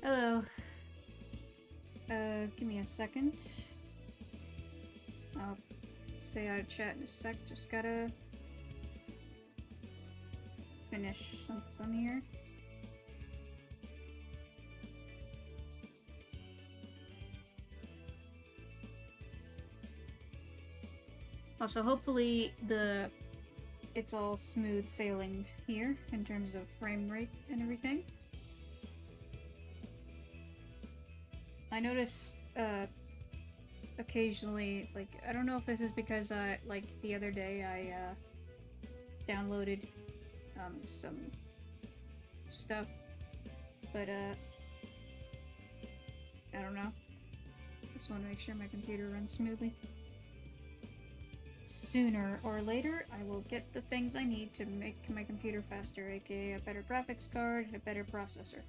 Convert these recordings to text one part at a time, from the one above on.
Hello. Give me a second. I'll say out of chat in a sec. Just gotta finish something here. Also, hopefully it's all smooth sailing here in terms of frame rate and everything. I notice occasionally, like, I don't know if this is because like the other day I downloaded some stuff, but I don't know. Just want to make sure my computer runs smoothly. Sooner or later, I will get the things I need to make my computer faster, aka a better graphics card and a better processor.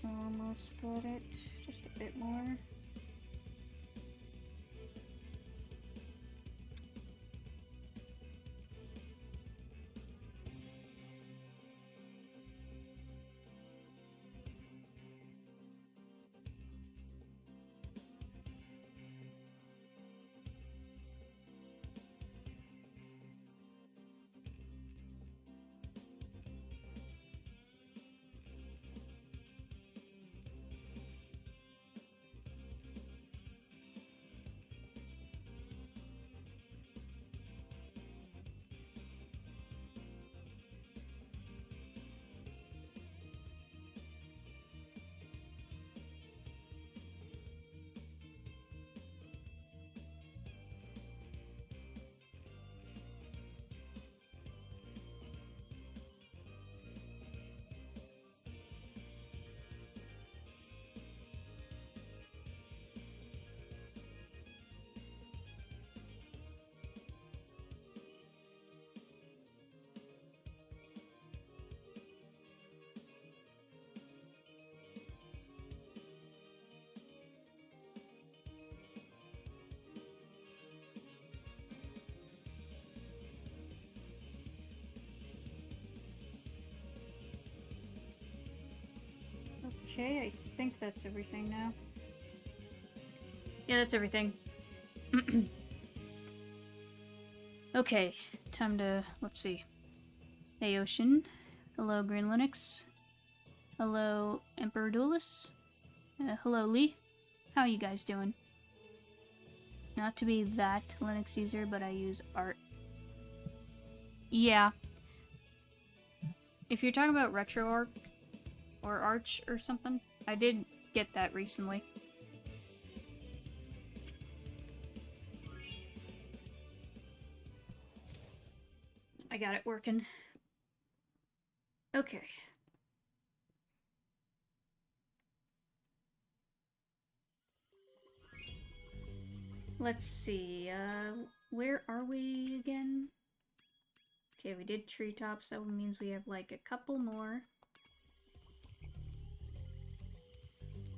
Almost got it. Just a bit more. Okay, I think that's everything now. Yeah, that's everything. Okay, time to, let's see. Hey Ocean. Hello Green Linux. Hello Emperor Duelist. Hello Lee. How are you guys doing? Not to be that Linux user, but I use Art. Yeah. If you're talking about RetroArch or Arch or something, I did get that recently. I got it working. Okay. Let's see, where are we again? Okay, we did treetops, that means we have like a couple more.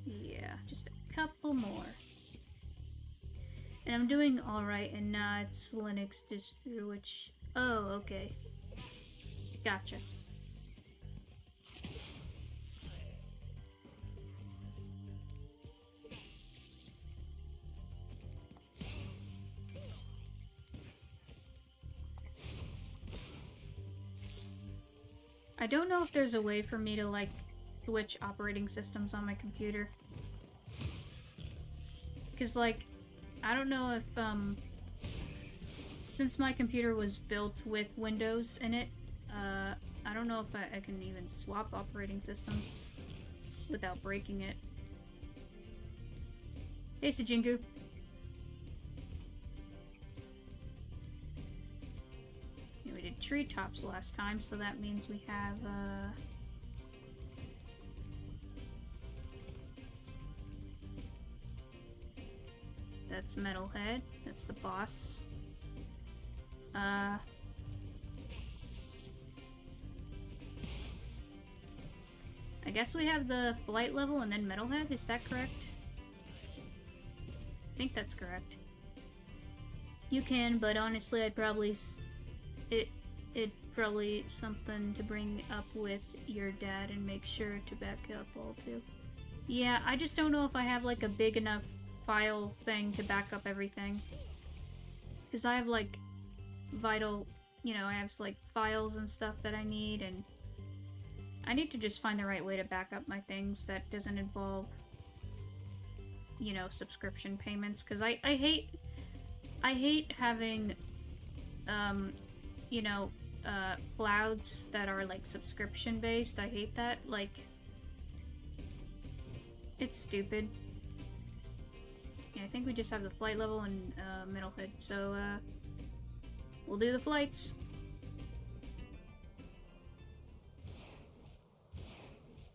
Yeah, just a couple more. And I'm doing alright, and nah, it's Linux distro, which... Oh, okay. Gotcha. I don't know if there's a way for me to, like, switch operating systems on my computer. Because, like, I don't know if, since my computer was built with Windows in it, I don't know if I can even swap operating systems without breaking it. Hey, Sujingu. treetops last time, so that means we have, that's Metalhead. That's the boss. I guess we have the flight level and then Metalhead, is that correct? I think that's correct. You can, but honestly, I'd probably... It'd probably something to bring up with your dad and make sure to back up all too. Yeah, I just don't know if I have like a big enough file thing to back up everything. Because I have like vital, you know, I have like files and stuff that I need, and I need to just find the right way to back up my things that doesn't involve, you know, subscription payments. Because I hate having, you know, clouds that are like subscription based. I hate that. Like, it's stupid. Yeah, I think we just have the flight level and Metalhead, so we'll do the flights.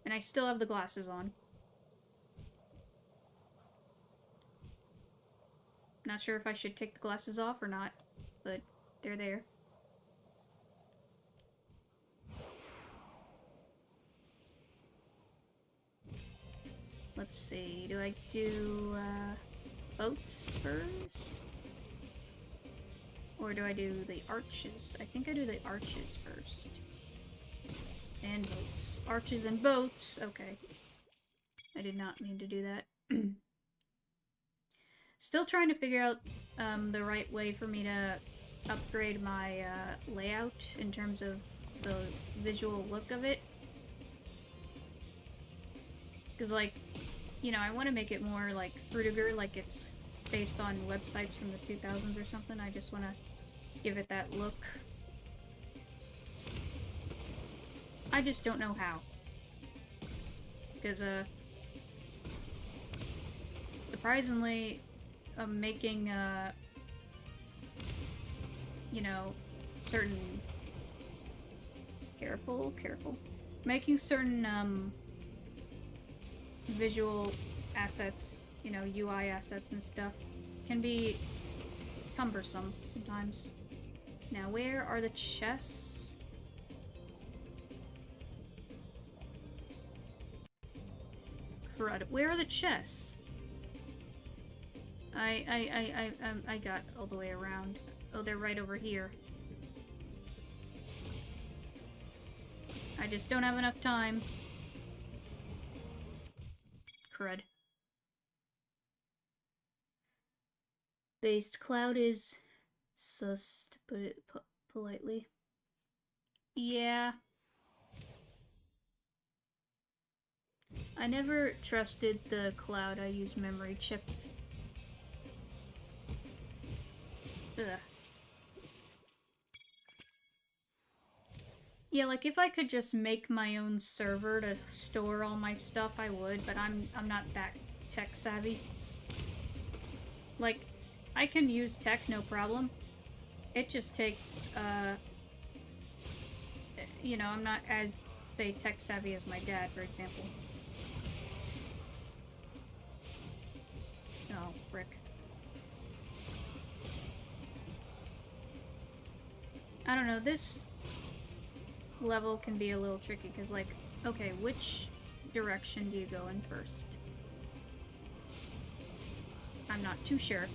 And I still have the glasses on. Not sure if I should take the glasses off or not, but they're there. Let's see, do I do boats first? Or do I do the arches? I think I do the arches first. And boats. Arches and boats. Okay. I did not mean to do that. Still trying to figure out the right way for me to upgrade my layout in terms of the visual look of it. Because, like, you know, I want to make it more like Fruitiger, like it's based on websites from the 2000s or something. I just want to give it that look. I just don't know how. Because, surprisingly, I'm making, you know, certain... Careful. Making certain, visual assets, you know, UI assets and stuff, can be cumbersome sometimes. Now, where are the chests? Crud. Where are the chests? I got all the way around. Oh, they're right over here. I just don't have enough time. Crud. Based cloud is sus, to put it politely. Yeah. I never trusted the cloud. I use memory chips. Ugh. Yeah, like if I could just make my own server to store all my stuff, I would, but I'm not that tech savvy. Like, I can use tech, no problem. It just takes, you know, I'm not as, say, tech savvy as my dad, for example. Oh, frick. I don't know, this level can be a little tricky, because, like, okay, which direction do you go in first? I'm not too sure.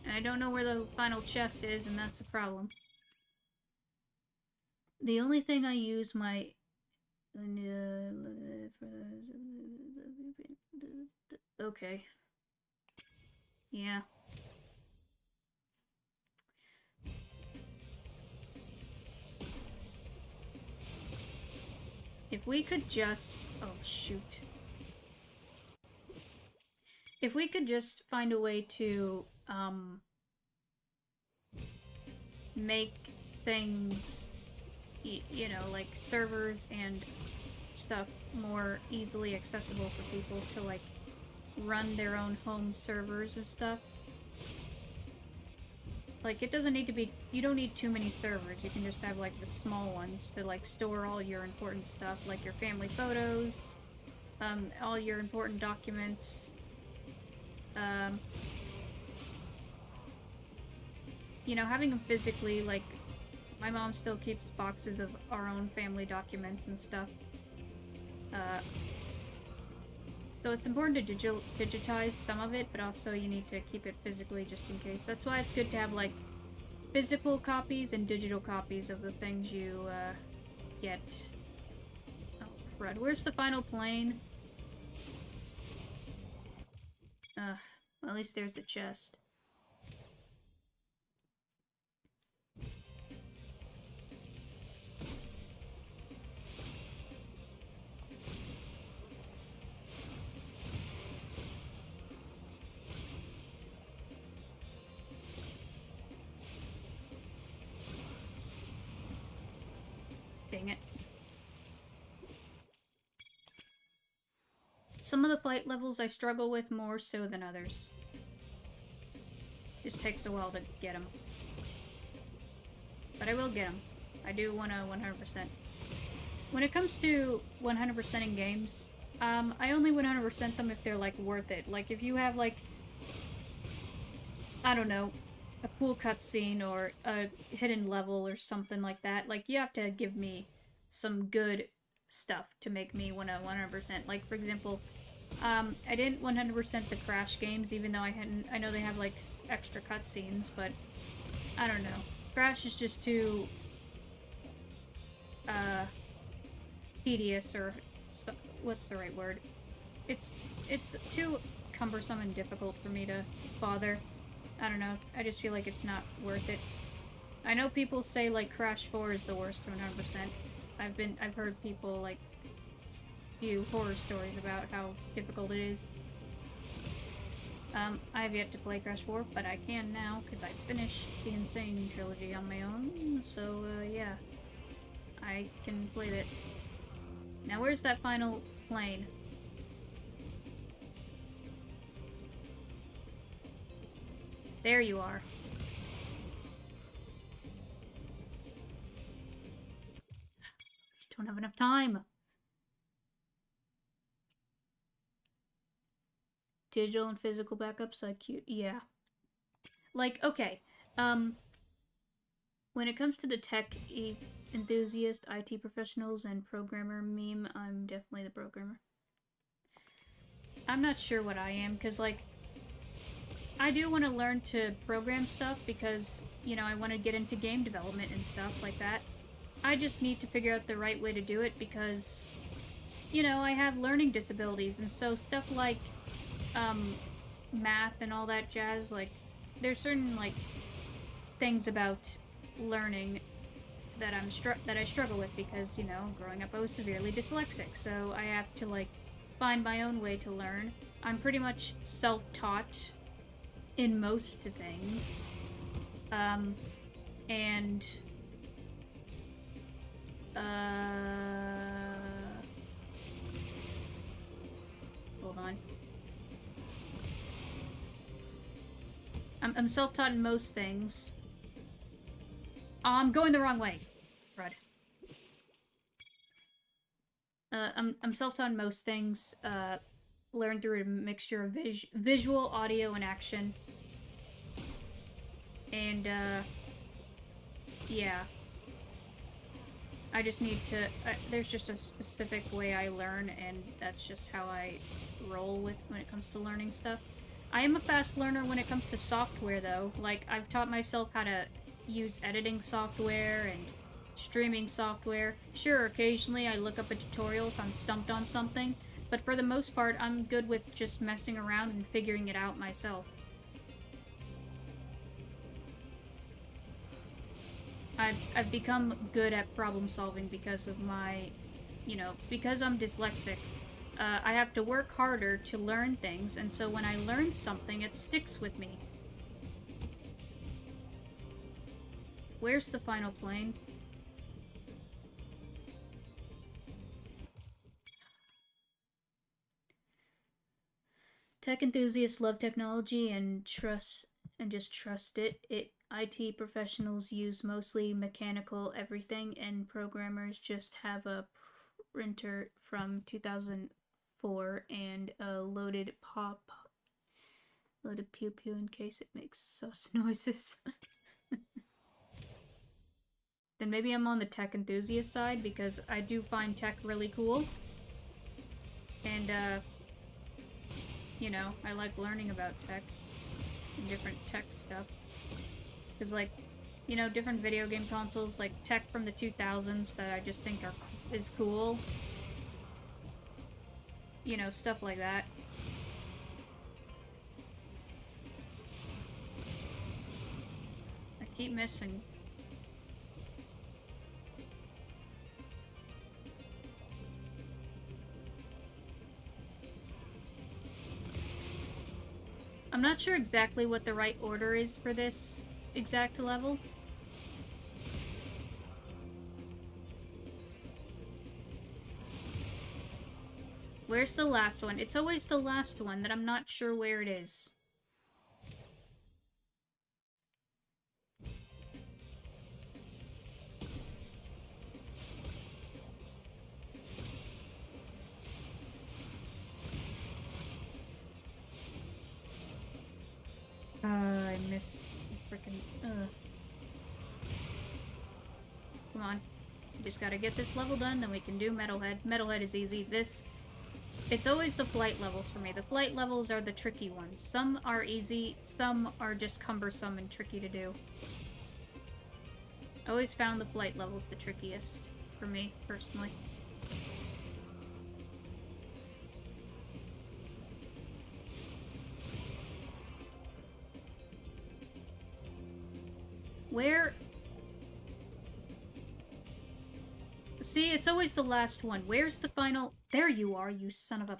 And I don't know where the final chest is, and that's a problem. The only thing I use my... Okay. Yeah. If we could just... Oh, shoot. If we could just find a way to, make things you know, like servers and stuff more easily accessible for people to like run their own home servers and stuff. Like, it doesn't need to be, you don't need too many servers. You can just have like the small ones to like store all your important stuff, like your family photos, all your important documents, you know, having them physically, like, my mom still keeps boxes of our own family documents and stuff. So it's important to digitize some of it, but also you need to keep it physically just in case. That's why it's good to have, like, physical copies and digital copies of the things you, get. Oh, crud. Where's the final plane? Well, at least there's the chest. Dang it. Some of the flight levels I struggle with more so than others. Just takes a while to get them. But I will get them. I do want to 100%. When it comes to 100%ing games, I only 100% them if they're, like, worth it. Like, if you have, like, I don't know, a cool cutscene or a hidden level or something like that, like, you have to give me some good stuff to make me want to 100%. Like, for example, I didn't 100% the Crash games, even though I know they have, like, extra cutscenes, but I don't know. Crash is just too, tedious, or what's the right word? It's too cumbersome and difficult for me to bother. I don't know. I just feel like it's not worth it. I know people say, like, Crash 4 is the worst 100%. I've heard people, like, few horror stories about how difficult it is. I have yet to play Crash 4, but I can now, because I finished the Insane trilogy on my own, so, yeah. I can play that. Now, where's that final plane? There you are. Just don't have enough time. Digital and physical backups, like, yeah. Like, okay, when it comes to the tech enthusiast, IT professionals, and programmer meme, I'm definitely the programmer. I'm not sure what I am, because, like, I do want to learn to program stuff because, you know, I want to get into game development and stuff like that. I just need to figure out the right way to do it because, you know, I have learning disabilities, and so stuff like, math and all that jazz, like, there's certain, like, things about learning that I struggle with because, you know, growing up I was severely dyslexic, so I have to, like, find my own way to learn. I'm pretty much self-taught in most things. And hold on. I'm self-taught in most things. I'm going the wrong way. Crud. I'm self-taught in most things. Learn through a mixture of visual, audio, and action. And, yeah. I just need to... there's just a specific way I learn, and that's just how I roll with when it comes to learning stuff. I am a fast learner when it comes to software, though. Like, I've taught myself how to use editing software and streaming software. Sure, occasionally I look up a tutorial if I'm stumped on something, but for the most part, I'm good with just messing around and figuring it out myself. I've become good at problem solving because of my, you know, because I'm dyslexic. I have to work harder to learn things, and so when I learn something, it sticks with me. Where's the final plane? Tech enthusiasts love technology and just trust it. IT professionals use mostly mechanical everything, and programmers just have a printer from 2004 and a loaded pew pew in case it makes sus noises. Then maybe I'm on the tech enthusiast side because I do find tech really cool. And you know, I like learning about tech and different tech stuff. Because, like, you know, different video game consoles, like tech from the 2000s that I just think is cool. You know, stuff like that. I keep missing. I'm not sure exactly what the right order is for this exact level. Where's the last one? It's always the last one that I'm not sure where it is. I miss freaking. Come on. We just gotta get this level done, then we can do Metalhead. Metalhead is easy. It's always the flight levels for me. The flight levels are the tricky ones. Some are easy, some are just cumbersome and tricky to do. I always found the flight levels the trickiest, for me, personally. Where... See, it's always the last one. Where's the final... There you are, you son of a...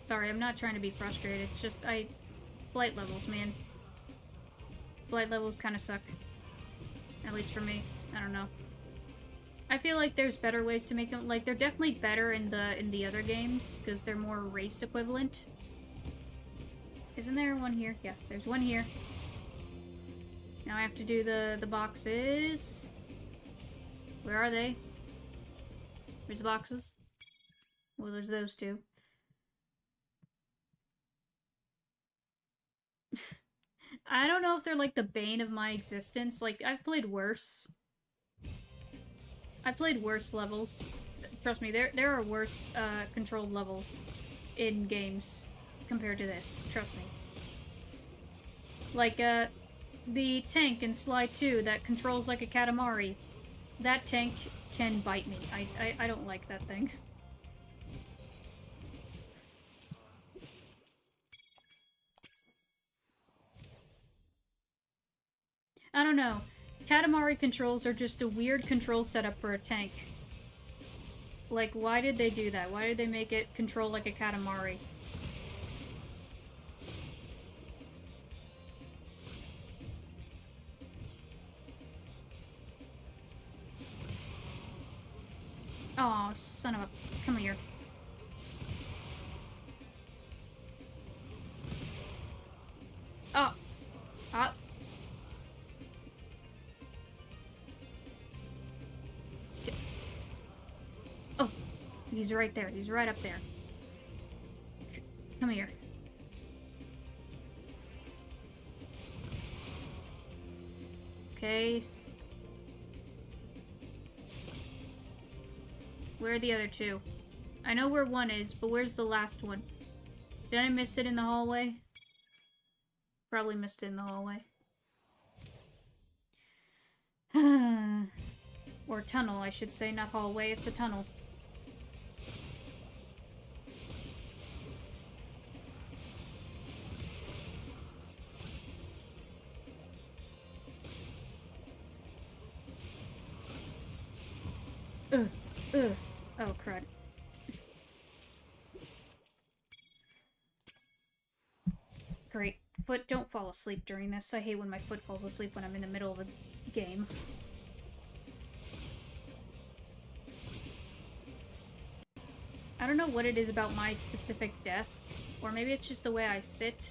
Sorry, I'm not trying to be frustrated. It's just, flight levels, man. Flight levels kind of suck. At least for me. I don't know. I feel like there's better ways to make them. Like, they're definitely better in the other games, because they're more race equivalent. Isn't there one here? Yes, there's one here. Now I have to do the boxes. Where are they? Where's the boxes? Well, there's those two. I don't know if they're like the bane of my existence. Like, I've played worse. I've played worse levels. Trust me, there are worse controlled levels in games compared to this. Trust me. Like, the tank in Sly 2 that controls like a Katamari. That tank can bite me. I don't like that thing. I don't know. Katamari controls are just a weird control setup for a tank. Like, why did they do that? Why did they make it control like a Katamari? Oh, son of a... Come here. Oh. Ah. Oh. He's right there. He's right up there. Come here. Okay. Where are the other two? I know where one is, but where's the last one? Did I miss it in the hallway? Probably missed it in the hallway. Or tunnel, I should say, not hallway, it's a tunnel. Ugh. Ugh. Oh, crud. Great. But don't fall asleep during this. I hate when my foot falls asleep when I'm in the middle of a game. I don't know what it is about my specific desk, or maybe it's just the way I sit,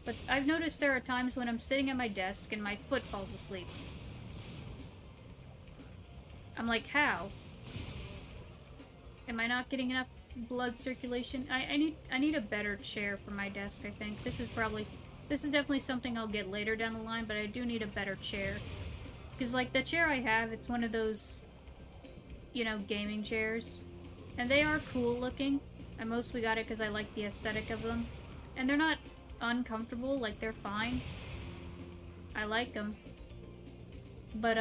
but I've noticed there are times when I'm sitting at my desk and my foot falls asleep. I'm like, how? Am I not getting enough blood circulation? I need a better chair for my desk, I think. This is definitely something I'll get later down the line, but I do need a better chair. Because, like, the chair I have, it's one of those, you know, gaming chairs. And they are cool looking. I mostly got it because I like the aesthetic of them. And they're not uncomfortable, like, they're fine. I like them. But,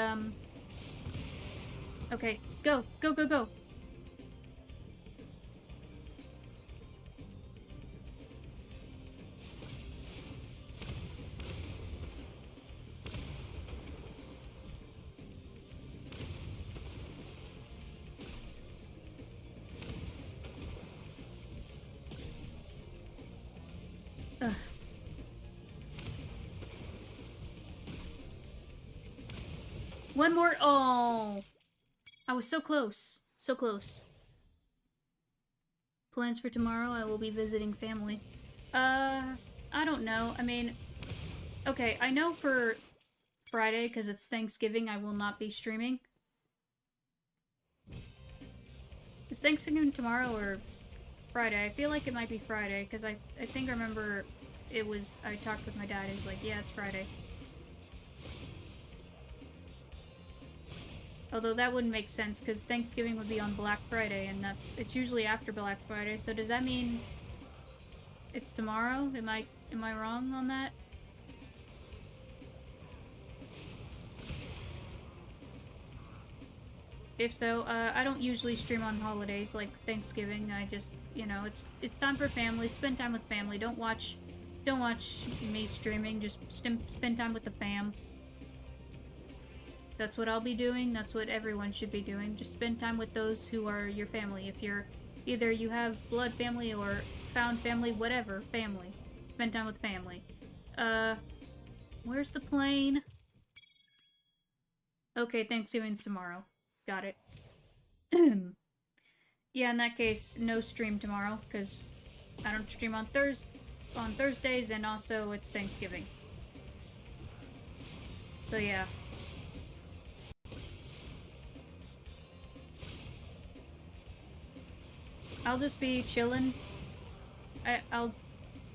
okay, go! Go, go, go! Ugh. One more. Oh, I was so close. So close. Plans for tomorrow? I will be visiting family. I don't know. I mean, okay, I know for Friday, because it's Thanksgiving, I will not be streaming. Is Thanksgiving tomorrow or Friday? I feel like it might be Friday, because I think I remember it was, I talked with my dad, he was like, yeah, it's Friday. Although that wouldn't make sense, because Thanksgiving would be on Black Friday, and it's usually after Black Friday, so does that mean it's tomorrow? Am I wrong on that? If so, I don't usually stream on holidays like Thanksgiving. I just, you know, it's time for family. Spend time with family. Don't watch me streaming. Just spend time with the fam. That's what I'll be doing. That's what everyone should be doing. Just spend time with those who are your family. If you're either you have blood family or found family, whatever, family. Spend time with family. Where's the plane? Okay, Thanksgiving's tomorrow. Got it. Yeah, in that case, no stream tomorrow, because I don't stream on Thursdays, and also it's Thanksgiving. So yeah. I'll just be chilling.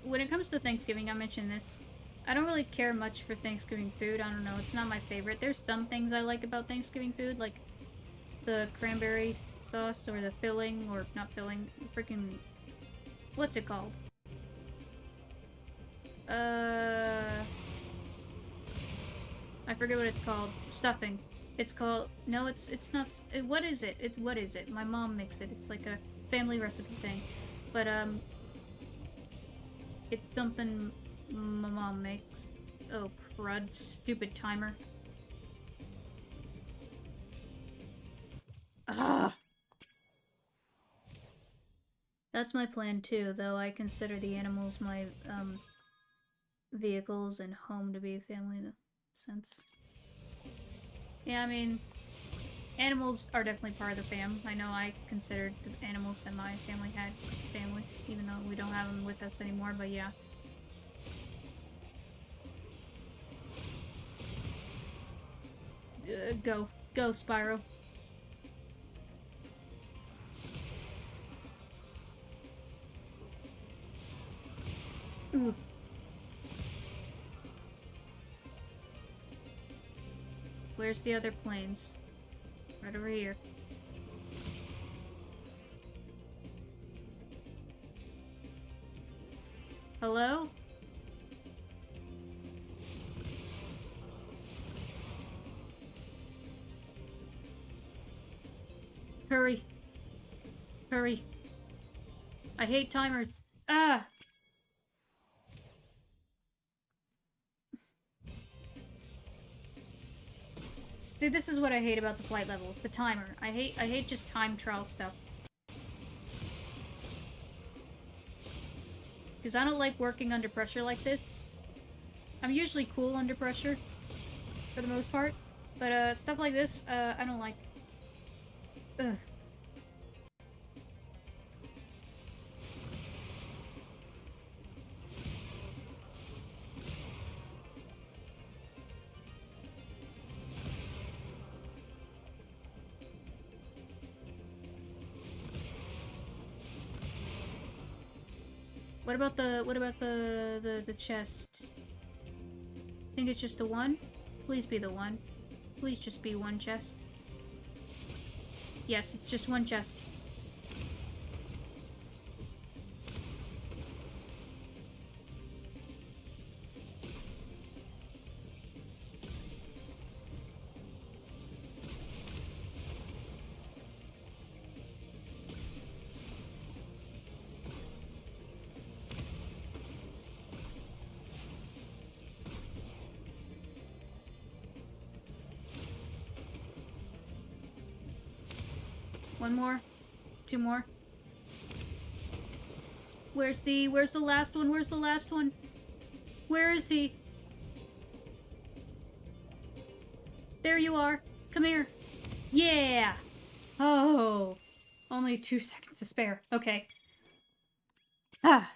When it comes to Thanksgiving, I mentioned this. I don't really care much for Thanksgiving food. I don't know, it's not my favorite. There's some things I like about Thanksgiving food, like the cranberry sauce, or the filling, or not filling, freaking... What's it called? I forget what it's called. Stuffing. It's called... No, it's not... What is it? What is it? My mom makes it. It's like a family recipe thing. But, it's something my mom makes. Oh, crud. Stupid timer. Ah! That's my plan too, though I consider the animals my, vehicles and home to be a family in a sense. Yeah, I mean, animals are definitely part of the fam. I know I considered the animals that my family had family, even though we don't have them with us anymore, but yeah. Go. Go, Spyro. Ooh. Where's the other planes? Right over here. Hello? Hurry. Hurry. I hate timers. Ah! See, this is what I hate about the flight level. The timer. I hate just time trial stuff. Because I don't like working under pressure like this. I'm usually cool under pressure, for the most part. But, stuff like this, I don't like. Ugh. What about the chest? Think it's just a one? Please be the one. Please just be one chest. Yes, it's just one chest. One more. Two more. Where's the last one? Where's the last one? Where is he? There you are. Come here. Yeah! Oh. Only 2 seconds to spare. Okay. Ah.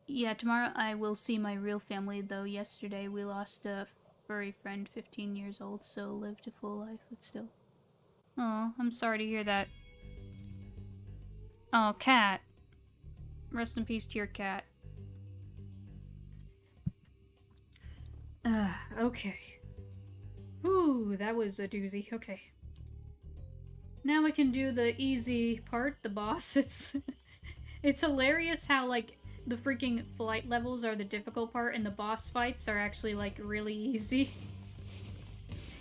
Yeah, tomorrow I will see my real family, though yesterday we lost a furry friend, 15 years old, so lived a full life, but still. Oh, I'm sorry to hear that. Oh, cat. Rest in peace to your cat. Okay. Ooh, that was a doozy. Okay. Now we can do the easy part, the boss. It's hilarious how, like, the freaking flight levels are the difficult part and the boss fights are actually, like, really easy.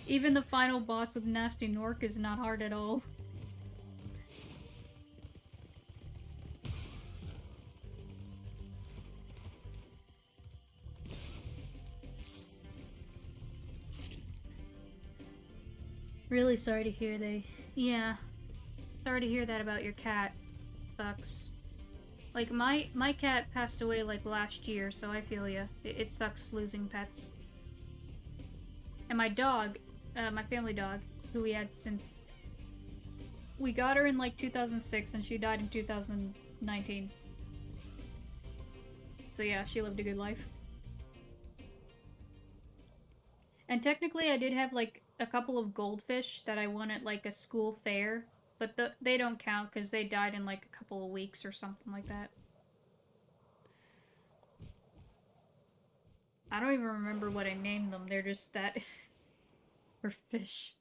Even the final boss with Nasty Nork is not hard at all. Really sorry to hear Yeah. Sorry to hear that about your cat. Sucks. Like, my cat passed away, like, last year, so I feel ya. It sucks losing pets. And my dog, my family dog, who we had since... We got her in, like, 2006, and she died in 2019. So yeah, she lived a good life. And technically I did have, like, a couple of goldfish that I won at, like, a school fair. But they don't count because they died in like a couple of weeks or something like that. I don't even remember what I named them. They're just that... or fish.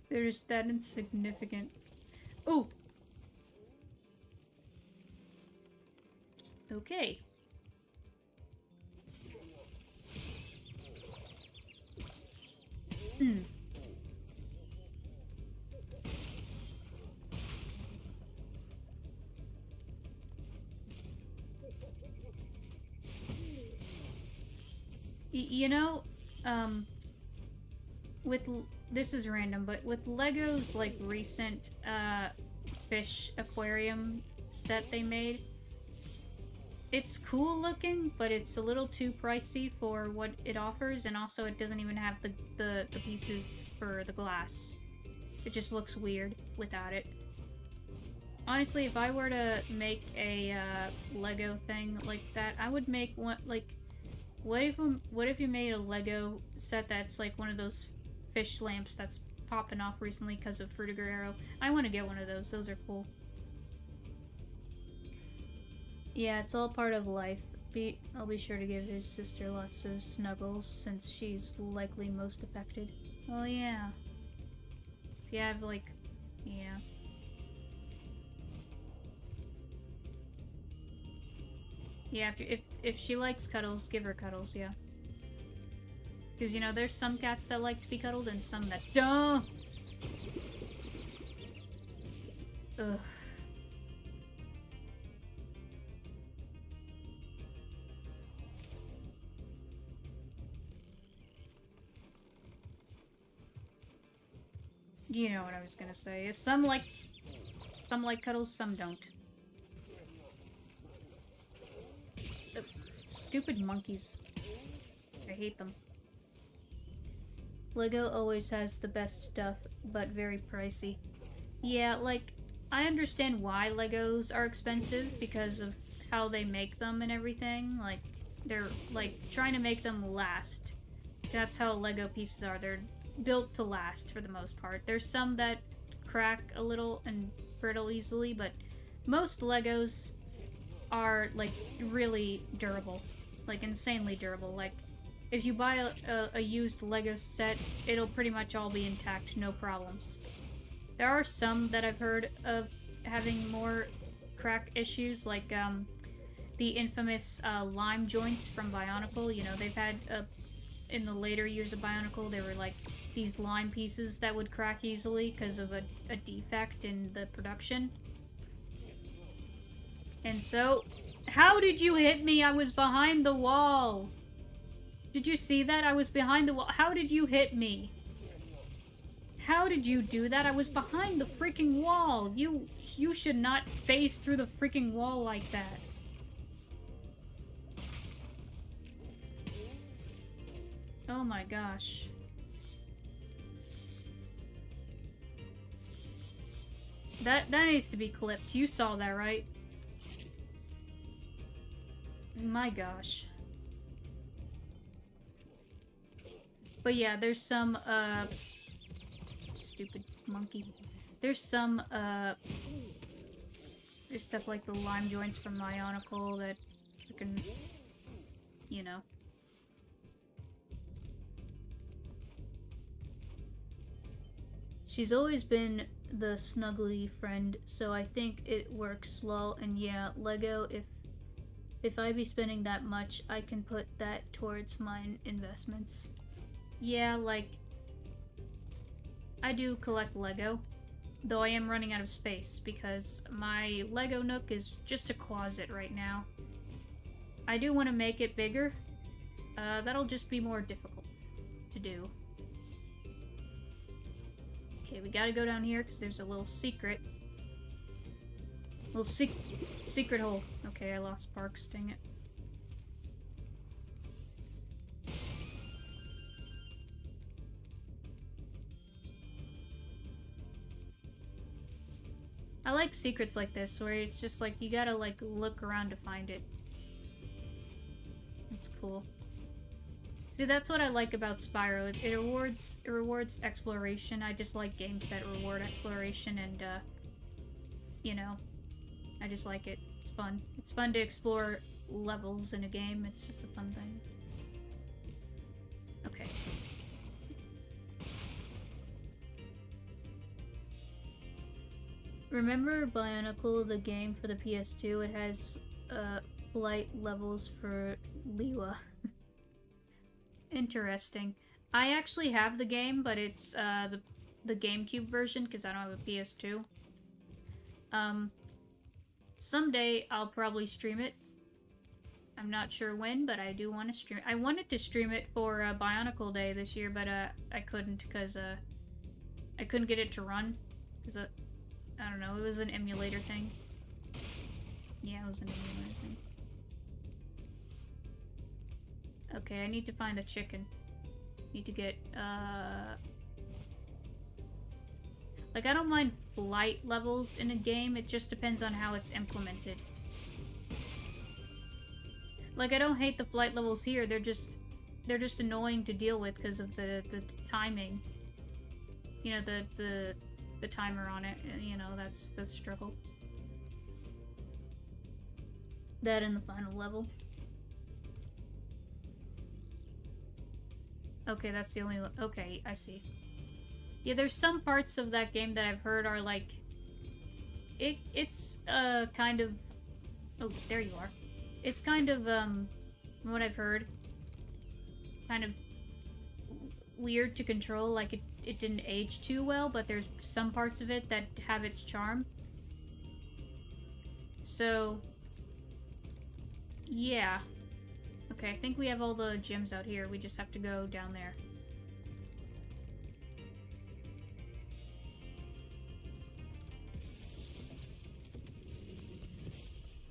They're just that insignificant. Ooh! Okay. Hmm. You know, this is random, but with Lego's, like, recent, fish aquarium set they made, it's cool looking, but it's a little too pricey for what it offers, and also it doesn't even have the pieces for the glass. It just looks weird without it. Honestly, if I were to make a, Lego thing like that, I would make one, like, what if you made a Lego set that's like one of those fish lamps that's popping off recently because of Fruitiger Arrow? I want to get one of those. Those are cool. Yeah, it's all part of life. I'll be sure to give his sister lots of snuggles since she's likely most affected. Well, yeah. If you have, like... yeah. Yeah, if she likes cuddles, give her cuddles, yeah. Because, you know, there's some cats that like to be cuddled and some that don't. Ugh. You know what I was gonna say. Some like cuddles, some don't. Ugh, stupid monkeys. I hate them. Lego always has the best stuff, but very pricey. Yeah, like, I understand why Legos are expensive because of how they make them and everything. Like, they're, like, trying to make them last. That's how Lego pieces are. They're built to last for the most part. There's some that crack a little and brittle easily, but most Legos are, like, really durable. Like, insanely durable. Like, if you buy a used Lego set, it'll pretty much all be intact, no problems. There are some that I've heard of having more crack issues, like the infamous lime joints from Bionicle. You know, they've had, in the later years of Bionicle, there were like these lime pieces that would crack easily because of a defect in the production. And so, how did you hit me? I was behind the wall. Did you see that? I was behind the wall. How did you hit me? How did you do that? I was behind the freaking wall. You should not phase through the freaking wall like that. Oh my gosh. That needs to be clipped. You saw that, right? My gosh. But yeah, there's some, stupid monkey. There's some, there's stuff like the lime joints from Bionicle that freaking, you know. She's always been the snuggly friend, so I think it works well. And yeah, Lego, if I be spending that much, I can put that towards my investments. Yeah, like, I do collect Lego, though I am running out of space because my Lego Nook is just a closet right now. I do want to make it bigger. That'll just be more difficult to do. Okay, we gotta go down here because there's a little secret. Little secret hole. Okay, I lost Sparks, dang it. I like secrets like this, where it's just like, you gotta like look around to find it. It's cool. See, that's what I like about Spyro. It rewards exploration. I just like games that reward exploration and, you know, I just like it. It's fun. It's fun to explore levels in a game. It's just a fun thing. Okay. Remember Bionicle, the game for the PS2? It has, flight levels for Liwa. Interesting. I actually have the game, but it's the GameCube version because I don't have a PS2. Someday I'll probably stream it. I'm not sure when, but I do want to stream. I wanted to stream it for Bionicle Day this year, but I couldn't because I couldn't get it to run because I don't know. It was an emulator thing. Yeah, it was an emulator thing. Okay, I need to find the chicken. Need to get, like, I don't mind flight levels in a game, it just depends on how it's implemented. Like, I don't hate the flight levels here, they're just annoying to deal with because of the timing. You know, the timer on it, you know, that's the struggle. That and the final level. Okay, that's the only... Okay, I see. Yeah, there's some parts of that game that I've heard are like... It's, kind of... Oh, there you are. It's kind of, from what I've heard, kind of weird to control, like it didn't age too well, but there's some parts of it that have its charm. So... yeah. Okay, I think we have all the gems out here. We just have to go down there.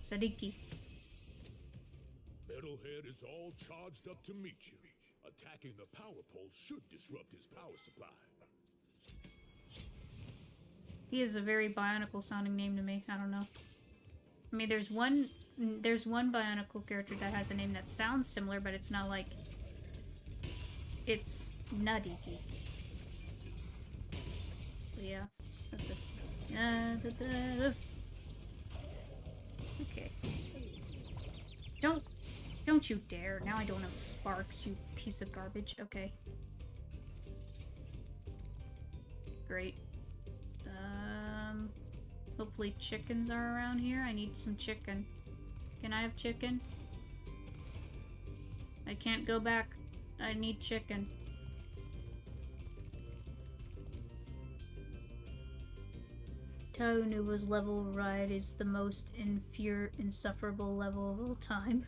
Sadiki. Metalhead is all charged up to meet you. Attacking the power pole should disrupt his power supply. He is a very Bionicle sounding name to me. I don't know. I mean, there's one Bionicle character that has a name that sounds similar, but it's not like... It's Nutty. But yeah, that's it. Okay. Don't you dare. Now I don't have sparks, you piece of garbage. Okay. Great. Hopefully chickens are around here. I need some chicken. Can I have chicken? I can't go back. I need chicken. Taunuba's level ride is the most insufferable level of all time.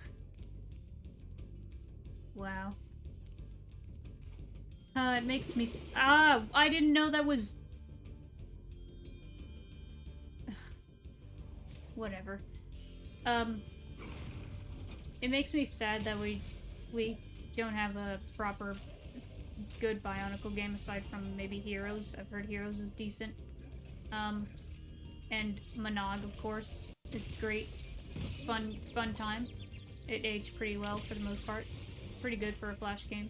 Wow. It makes me I didn't know that was... Whatever. It makes me sad that we don't have a proper good Bionicle game aside from maybe Heroes. I've heard Heroes is decent. And Monog, of course, is great. Fun time. It aged pretty well for the most part. Pretty good for a Flash game.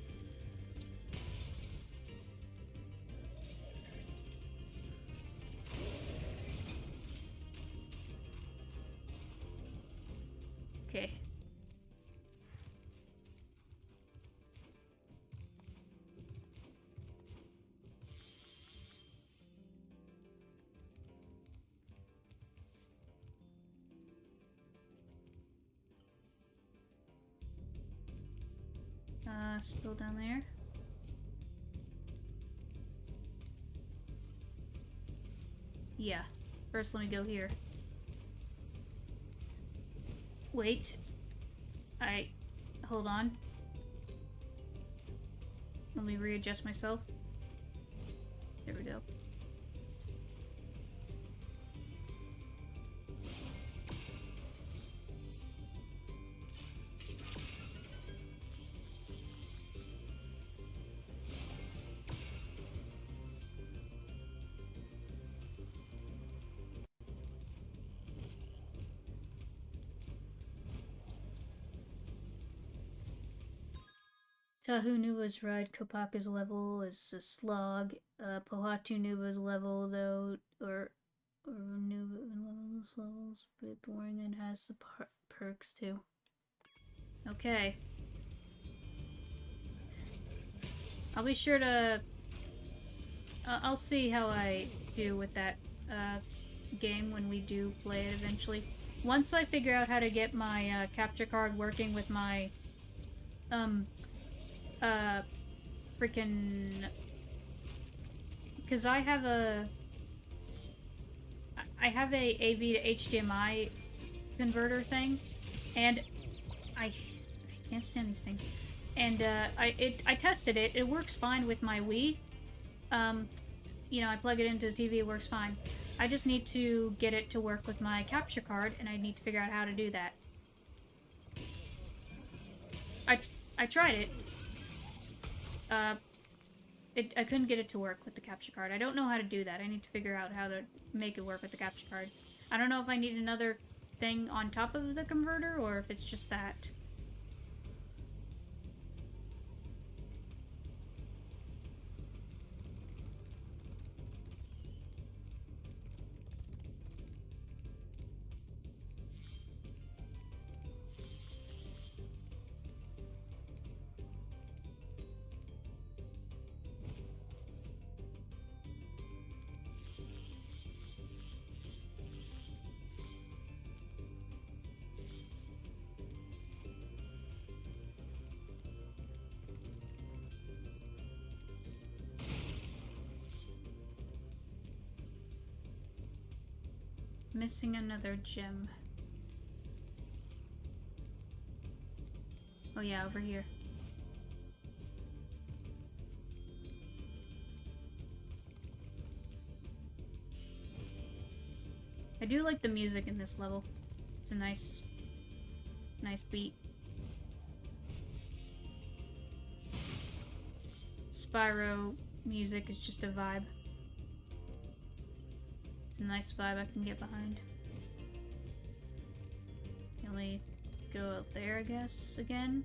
Okay. Still down there. Yeah. First, let me go here. Wait. Hold on. Let me readjust myself. There we go. Tahunuba's ride Kopaka's level is a slog. Pohatu Nuba's level, though, or Nuba levels, a bit boring and has the perks too. Okay. I'll be sure to... I'll see how I do with that game when we do play it eventually. Once I figure out how to get my capture card working with my freaking... Because I have a AV to HDMI converter thing, and I can't stand these things. And I tested it. It works fine with my Wii. You know, I plug it into the TV. It works fine. I just need to get it to work with my capture card, and I need to figure out how to do that. I tried it. I couldn't get it to work with the capture card. I don't know how to do that. I need to figure out how to make it work with the capture card. I don't know if I need another thing on top of the converter, or if it's just that. Missing another gem. Oh yeah, over here. I do like the music in this level. It's a nice beat. Spyro music is just a vibe. It's a nice vibe I can get behind. Can we go up there, I guess, again?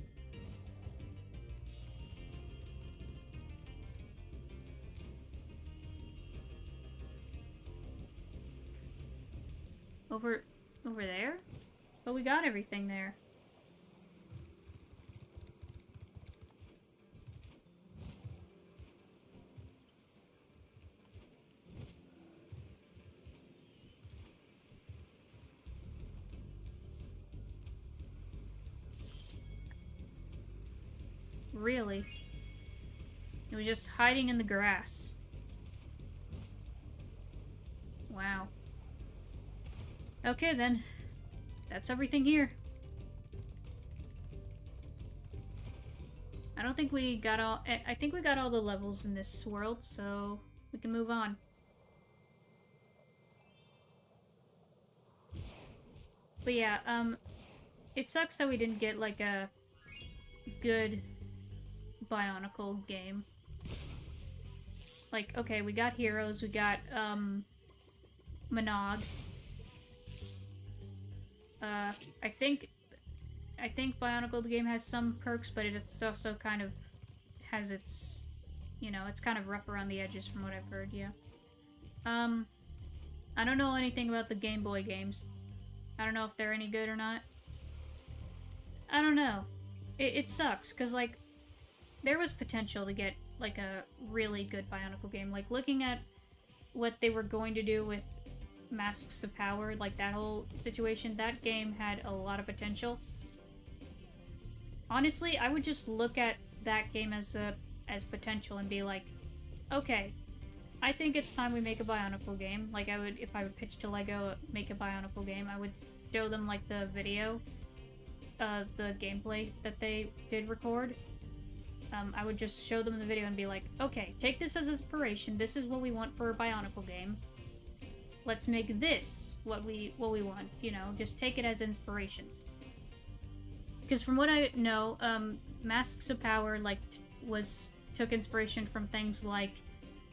Over there? But we got everything there. Really? It was just hiding in the grass. Wow. Okay then. That's everything here. I don't think we got all... I think we got all the levels in this world, so we can move on. But yeah, it sucks that we didn't get, like, a good Bionicle game. Like, okay, we got heroes, we got, Monog. I think Bionicle the game has some perks, but it's also kind of has its, you know, it's kind of rough around the edges from what I've heard, yeah. I don't know anything about the Game Boy games. I don't know if they're any good or not. I don't know. It sucks, because, like, there was potential to get, like, a really good Bionicle game. Like, looking at what they were going to do with Masks of Power, like, that whole situation, that game had a lot of potential. Honestly, I would just look at that game as potential and be like, okay, I think it's time we make a Bionicle game. Like, I would, if I would pitch to LEGO, make a Bionicle game, I would show them, like, the video, the gameplay that they did record. I would just show them the video and be like, okay, take this as inspiration, this is what we want for a Bionicle game. Let's make this what we want, you know, just take it as inspiration. Because from what I know, Masks of Power, like, took inspiration from things like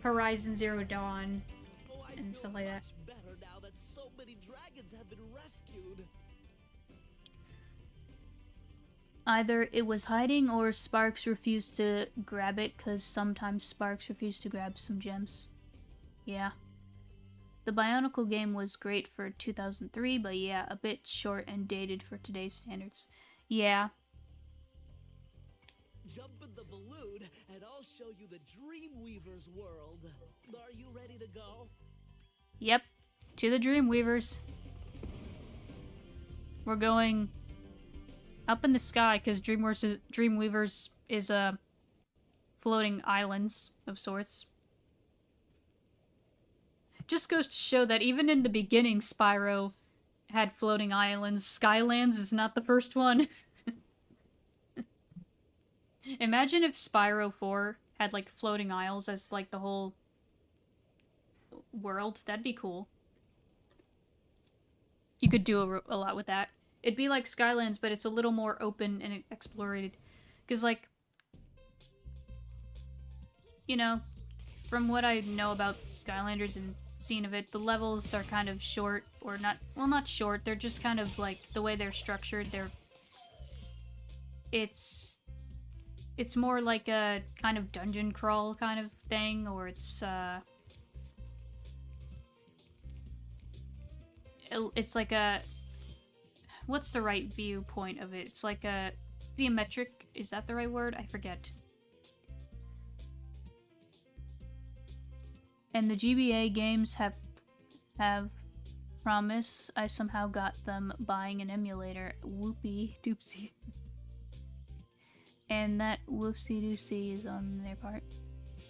Horizon Zero Dawn and stuff like that. Better now that so many dragons have been rescued. Either it was hiding or Sparks refused to grab it, because sometimes Sparks refused to grab some gems. Yeah. The Bionicle game was great for 2003, but yeah, a bit short and dated for today's standards. Yeah. Jump in the balloon and I'll show you the Dreamweaver's world. Are you ready to go? Yep. To the Dreamweavers. We're going up in the sky, because Dreamweavers is floating islands of sorts. Just goes to show that even in the beginning, Spyro had floating islands. Skylands is not the first one. Imagine if Spyro 4 had, like, floating isles as, like, the whole world. That'd be cool. You could do a lot with that. It'd be like Skylands, but it's a little more open and explorated. Because, like, you know, from what I know about Skylanders and seen of it, the levels are kind of short, or not, well, not short, they're just kind of, like, the way they're structured, it's more like a kind of dungeon crawl kind of thing, or it's like a, what's the right viewpoint of it? It's like a theometric, is that the right word? I forget. And the GBA games have promise. I somehow got them buying an emulator. Whoopie doopsie. And that whoopsie doopsie is on their part.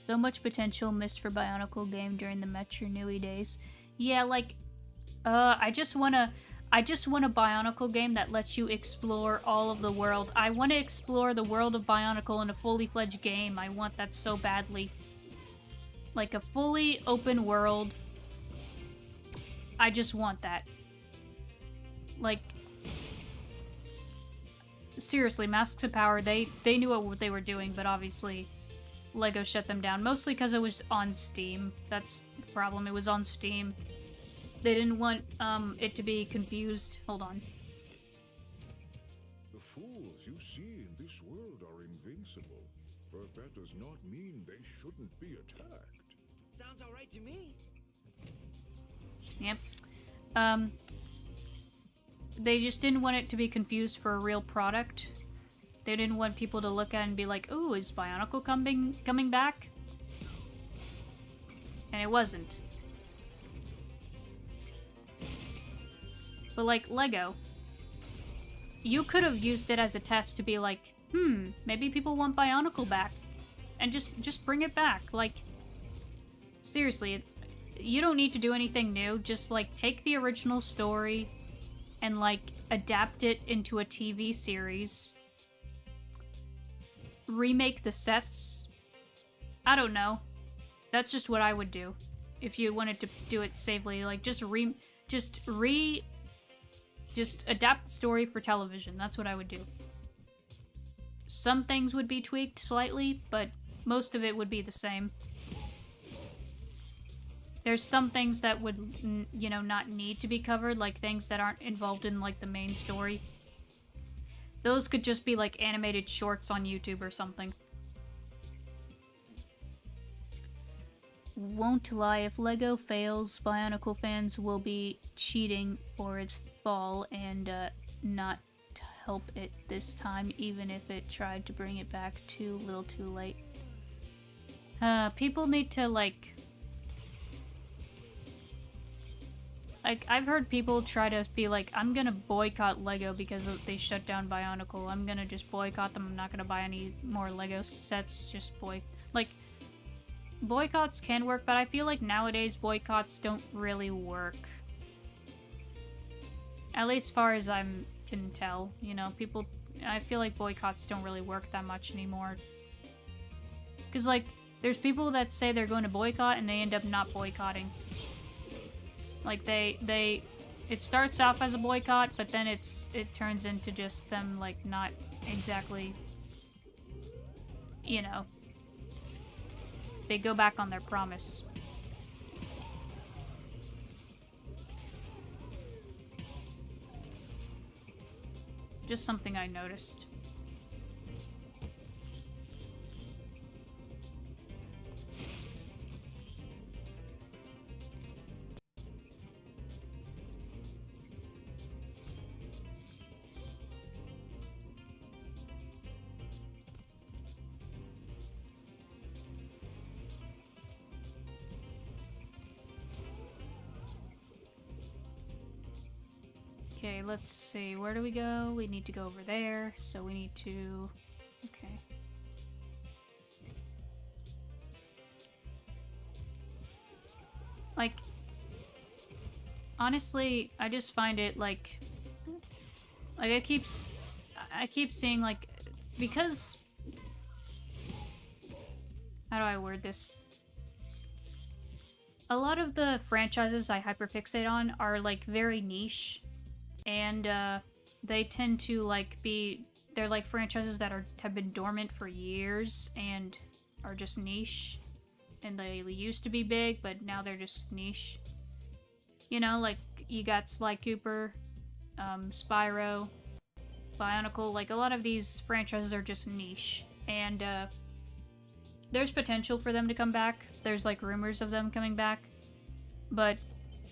So much potential missed for Bionicle game during the Metro Nui days. Yeah, like, I just want a Bionicle game that lets you explore all of the world. I want to explore the world of Bionicle in a fully fledged game. I want that so badly. Like a fully open world. I just want that. Like, seriously, Masks of Power, they knew what they were doing, but obviously LEGO shut them down. Mostly because it was on Steam. That's the problem. It was on Steam. They didn't want it to be confused. Hold on. The fools you see in this world are invincible, but that does not mean they shouldn't be attacked. Sounds all right to me. Yep. They just didn't want it to be confused for a real product. They didn't want people to look at it and be like, "Ooh, is Bionicle coming back?" And it wasn't. But like LEGO, you could have used it as a test to be like, maybe people want Bionicle back, and just bring it back. Like, seriously, you don't need to do anything new. Just like take the original story and like adapt it into a TV series. Remake the sets. I don't know. That's just what I would do if you wanted to do it safely. Like just adapt the story for television. That's what I would do. Some things would be tweaked slightly, but most of it would be the same. There's some things that would, you know, not need to be covered, like things that aren't involved in, like, the main story. Those could just be, like, animated shorts on YouTube or something. Won't lie, if LEGO fails, Bionicle fans will be cheating for its fall and not help it this time, even if it tried to bring it back too little too late. People need to, like, I've heard people try to be like, I'm gonna boycott LEGO because they shut down Bionicle. I'm gonna just boycott them. I'm not gonna buy any more LEGO sets. Just like, boycotts can work, but I feel like nowadays boycotts don't really work. At least as far as I can tell, you know, I feel like boycotts don't really work that much anymore. Because, like, there's people that say they're going to boycott and they end up not boycotting. Like, it starts off as a boycott, but then it turns into just them, like, not exactly, you know, they go back on their promise. Just something I noticed. Okay, let's see. Where do we go? We need to go over there, so we need to... Okay. Like, honestly, I just find it, like I keep seeing, like, because... How do I word this? A lot of the franchises I hyperfixate on are, like, very niche. And, they tend to, like, they're, like, franchises that have been dormant for years and are just niche. And they used to be big, but now they're just niche. You know, like, you got Sly Cooper, Spyro, Bionicle, like, a lot of these franchises are just niche. And, there's potential for them to come back. There's, like, rumors of them coming back. But...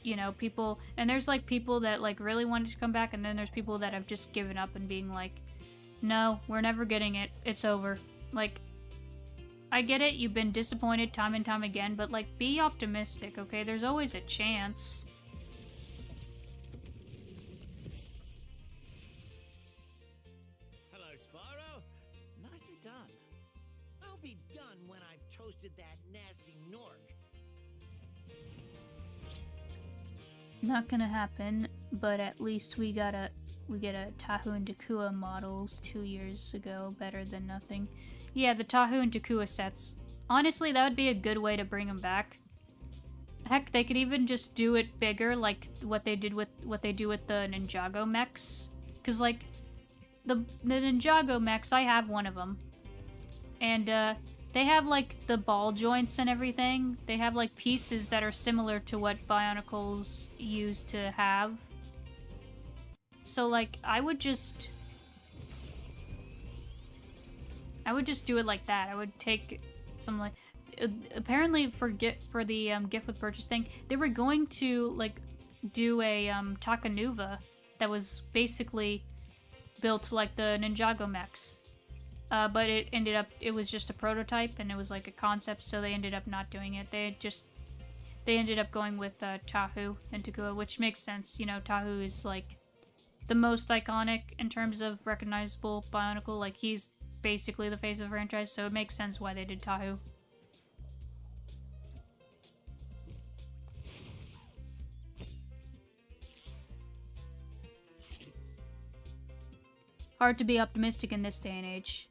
you know, people, and there's, like, people that, like, really wanted to come back, and then there's people that have just given up and being like, no, we're never getting it, it's over. Like, I get it, you've been disappointed time and time again, but, like, be optimistic, okay? There's always a chance. Hello, Spyro. Nicely done. I'll be done when I've toasted that nasty Nork. Not gonna happen, but at least we get a Tahu and Takua models 2 years ago. Better than nothing. Yeah, the Tahu and Takua sets. Honestly, that would be a good way to bring them back. Heck, they could even just do it bigger, like what they do with the Ninjago mechs. Cause like, the Ninjago mechs, I have one of them. And, they have, like, the ball joints and everything. They have, like, pieces that are similar to what Bionicles used to have. So, like, I would just do it like that. I would take some, like... apparently, for the gift with purchase thing, they were going to, like, do a, Takanuva that was basically built like the Ninjago mechs. But it was just a prototype, and it was like a concept, so they ended up not doing it. They ended up going with Tahu and Takua, which makes sense. You know, Tahu is like the most iconic in terms of recognizable Bionicle. Like, he's basically the face of the franchise, so it makes sense why they did Tahu. Hard to be optimistic in this day and age.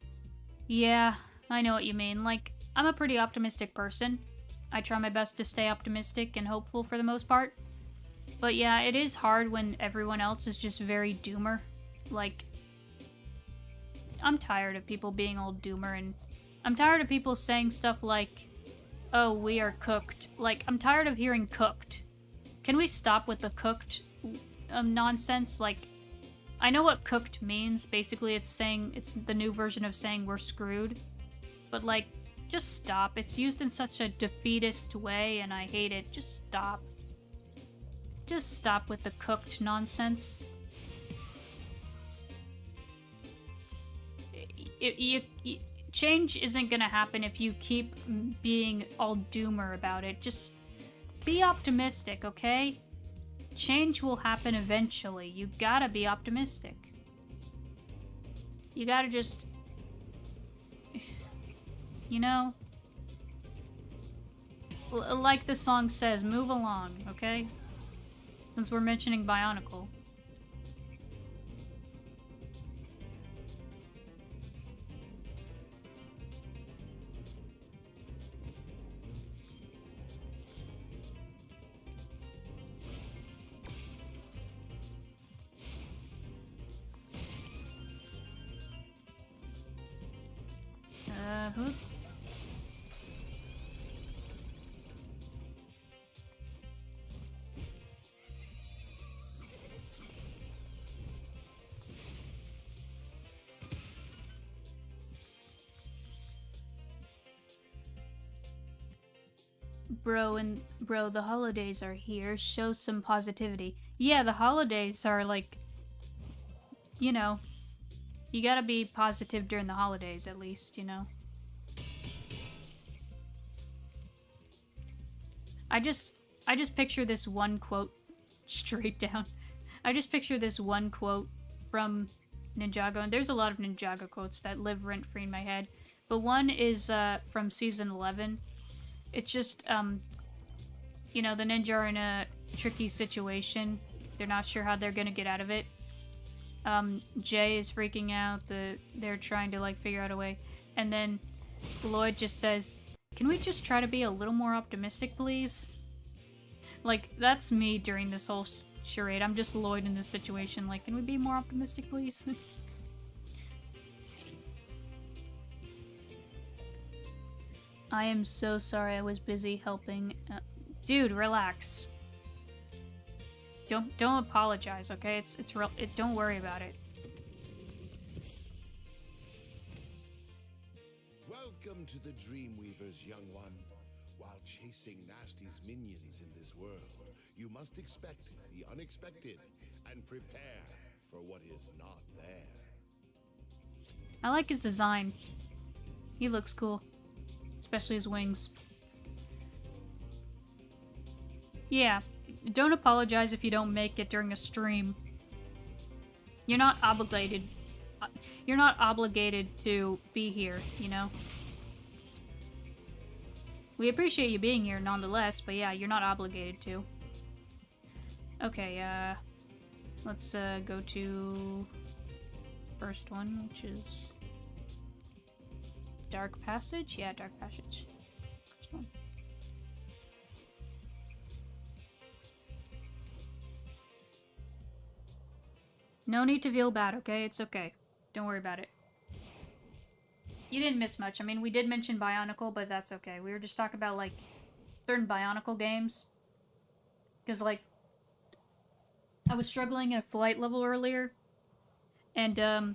Yeah, I know what you mean. Like, I'm a pretty optimistic person. I try my best to stay optimistic and hopeful for the most part. But yeah, it is hard when everyone else is just very doomer. Like, I'm tired of people being all doomer, and I'm tired of people saying stuff like, oh, we are cooked. Like, I'm tired of hearing cooked. Can we stop with the cooked nonsense? Like, I know what cooked means. Basically, it's the new version of saying we're screwed. But, like, just stop. It's used in such a defeatist way, and I hate it. Just stop. Just stop with the cooked nonsense. Change isn't gonna happen if you keep being all doomer about it. Just be optimistic, okay? Change will happen eventually. You gotta be optimistic. You gotta just... You know? Like the song says, move along, okay? Since we're mentioning Bionicle. Who? Bro, the holidays are here. Show some positivity. Yeah, the holidays are like, you know, you gotta be positive during the holidays at least, you know. I just picture this one quote straight down. I just picture this one quote from Ninjago, and there's a lot of Ninjago quotes that live rent-free in my head. But one is from season 11. It's just, you know, the ninja are in a tricky situation. They're not sure how they're gonna get out of it. Jay is freaking out. They're trying to, like, figure out a way. And then Lloyd just says, can we just try to be a little more optimistic, please? Like, that's me during this whole charade. I'm just Lloyd in this situation. Like, can we be more optimistic, please? I am so sorry I was busy helping. Dude, relax. Don't apologize, okay? It's real. Don't worry about it. Welcome to the Dreamweavers, young one. While chasing Nasty's minions in this world, you must expect the unexpected and prepare for what is not there. I like his design. He looks cool. Especially his wings. Yeah, don't apologize if you don't make it during a stream. You're not obligated. You're not obligated to be here, you know? We appreciate you being here nonetheless, but yeah, you're not obligated to. Okay, let's go to first one, which is Dark Passage? Yeah, Dark Passage. First one. No need to feel bad, okay? It's okay. Don't worry about it. You didn't miss much. I mean, we did mention Bionicle, but that's okay. We were just talking about, like, certain Bionicle games. Because, like, I was struggling at a flight level earlier. And,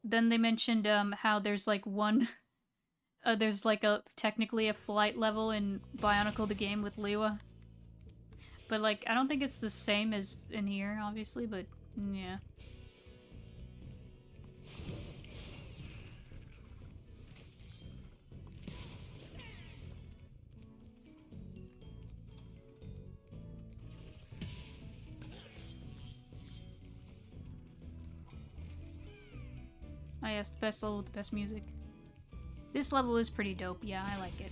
then they mentioned, how there's, like, one... there's, like, technically a flight level in Bionicle the game with Liwa. But, like, I don't think it's the same as in here, obviously, but, yeah. Oh yes, the best level with the best music. This level is pretty dope, yeah, I like it.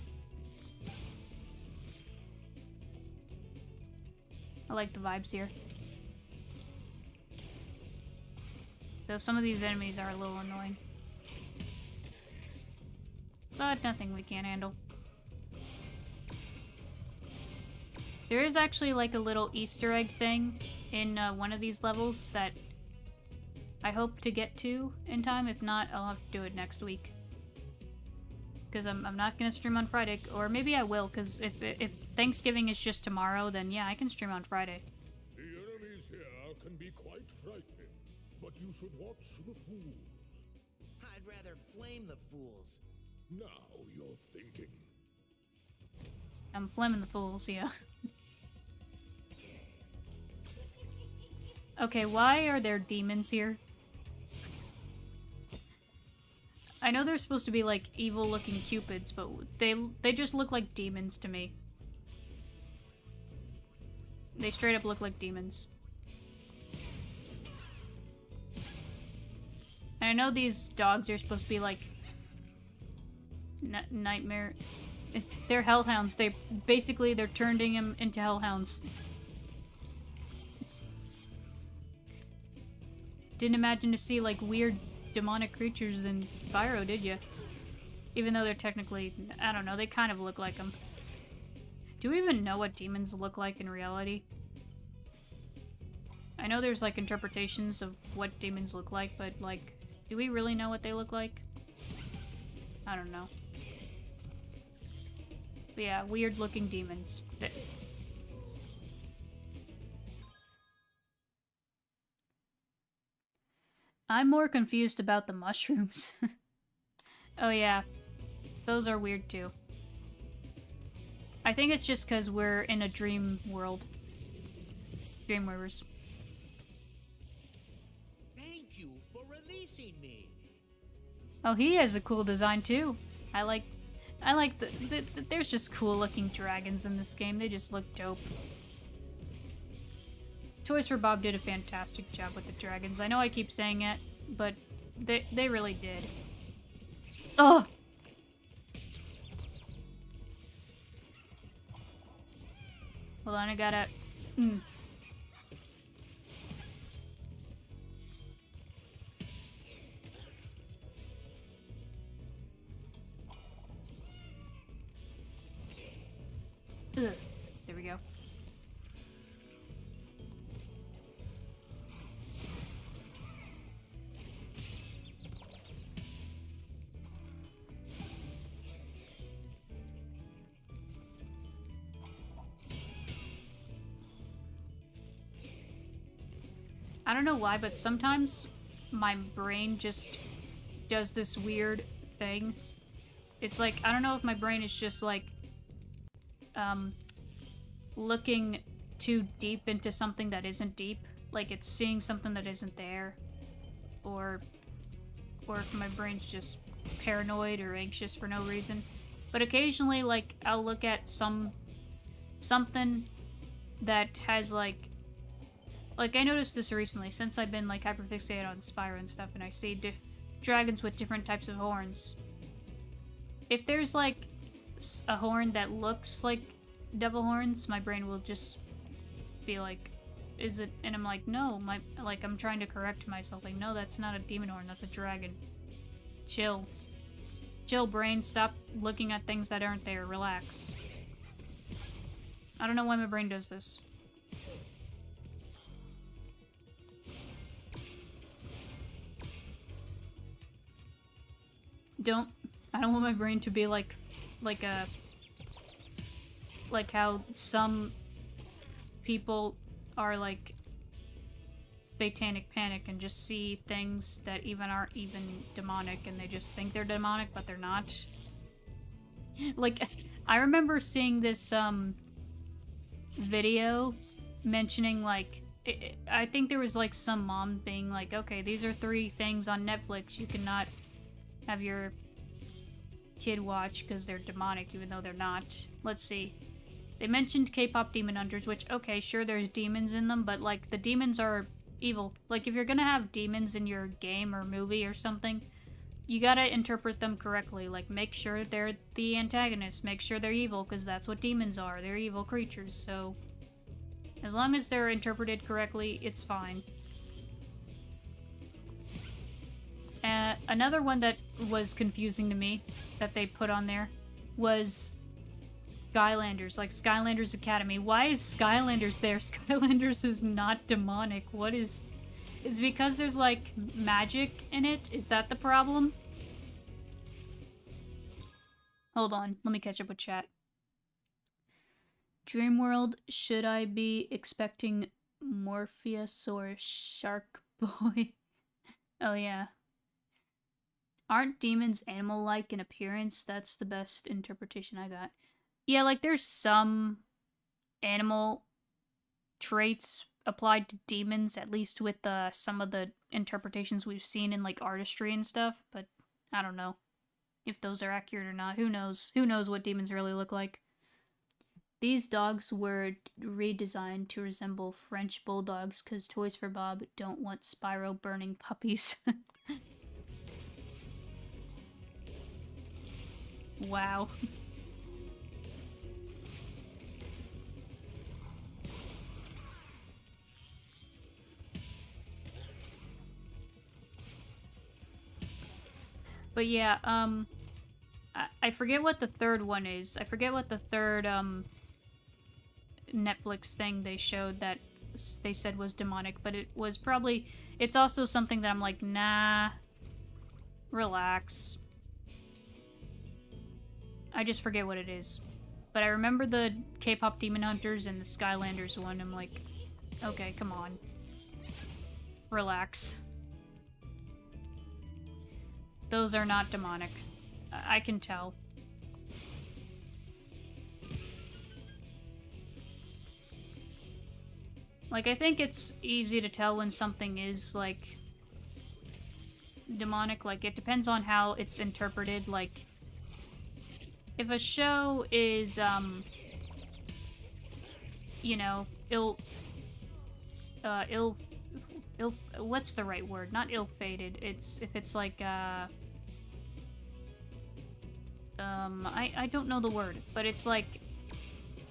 I like the vibes here. Though some of these enemies are a little annoying. But nothing we can't handle. There is actually like a little Easter egg thing in one of these levels that I hope to get to in time. If not, I'll have to do it next week. Because I'm not going to stream on Friday. Or maybe I will, because if Thanksgiving is just tomorrow, then yeah, I can stream on Friday. The enemies here can be quite frightening, but you should watch the fools. I'd rather flame the fools. Now you're thinking. I'm flaming the fools, yeah. Okay, why are there demons here? I know they're supposed to be like evil-looking cupids, but they just look like demons to me. They straight up look like demons. And I know these dogs are supposed to be like nightmare. They're hellhounds. They're turning them into hellhounds. Didn't imagine to see like weird demonic creatures in Spyro, did you? Even though they're technically, I don't know, they kind of look like them. Do we even know what demons look like in reality? I know there's like interpretations of what demons look like, but like, do we really know what they look like? I don't know. But yeah, weird looking demons. I'm more confused about the mushrooms. Oh yeah, those are weird too. I think it's just because we're in a dream world. Dreamweavers. Thank you for releasing me. Oh, he has a cool design too. I like there's just cool looking dragons in this game. They just look dope. Toys for Bob did a fantastic job with the dragons. I know I keep saying it, but they really did. Ugh! Hold on, I gotta... Ugh. There we go. I don't know why, but sometimes my brain just does this weird thing. It's like, I don't know if my brain is just like, looking too deep into something that isn't deep. Like it's seeing something that isn't there. Or if my brain's just paranoid or anxious for no reason. But occasionally, like, I'll look at something that has, like, I noticed this recently, since I've been, like, hyperfixated on Spyro and stuff, and I see dragons with different types of horns. If there's, like, a horn that looks like devil horns, my brain will just be like, is it? And I'm like, no, I'm trying to correct myself. Like, no, that's not a demon horn, that's a dragon. Chill. Chill, brain, stop looking at things that aren't there, relax. I don't know why my brain does this. I don't want my brain to be like how some people are like satanic panic and just see things that even aren't even demonic and they just think they're demonic, but they're not. Like, I remember seeing this, video mentioning, like, I think there was, like, some mom being like, okay, these are 3 things on Netflix you cannot have your kid watch because they're demonic, even though they're not. Let's see. They mentioned K-pop Demon Hunters, which, okay, sure, there's demons in them, but, like, the demons are evil. Like, if you're gonna have demons in your game or movie or something, you gotta interpret them correctly. Like, make sure they're the antagonists. Make sure they're evil, because that's what demons are. They're evil creatures, so... as long as they're interpreted correctly, it's fine. Another one that was confusing to me, that they put on there, was Skylanders. Like, Skylanders Academy. Why is Skylanders there? Skylanders is not demonic. What is... Is it because there's, like, magic in it? Is that the problem? Hold on. Let me catch up with chat. Dreamworld, should I be expecting Morpheus or Shark Boy? Oh, yeah. Aren't demons animal-like in appearance? That's the best interpretation I got. Yeah, like, there's some animal traits applied to demons, at least with some of the interpretations we've seen in, like, artistry and stuff, but I don't know if those are accurate or not. Who knows? Who knows what demons really look like? These dogs were redesigned to resemble French bulldogs because Toys for Bob don't want Spyro burning puppies. Wow. But yeah, I forget what the third one is. I forget what the third, Netflix thing they showed that they said was demonic, but it was probably... It's also something that I'm like, nah, relax. I just forget what it is. But I remember the K-pop Demon Hunters and the Skylanders one. I'm like, okay, come on. Relax. Those are not demonic. I can tell. Like, I think it's easy to tell when something is, like, demonic. Like, it depends on how it's interpreted. Like, if a show is, you know, what's the right word? Not ill-fated. It's, if it's like, I don't know the word, but it's like,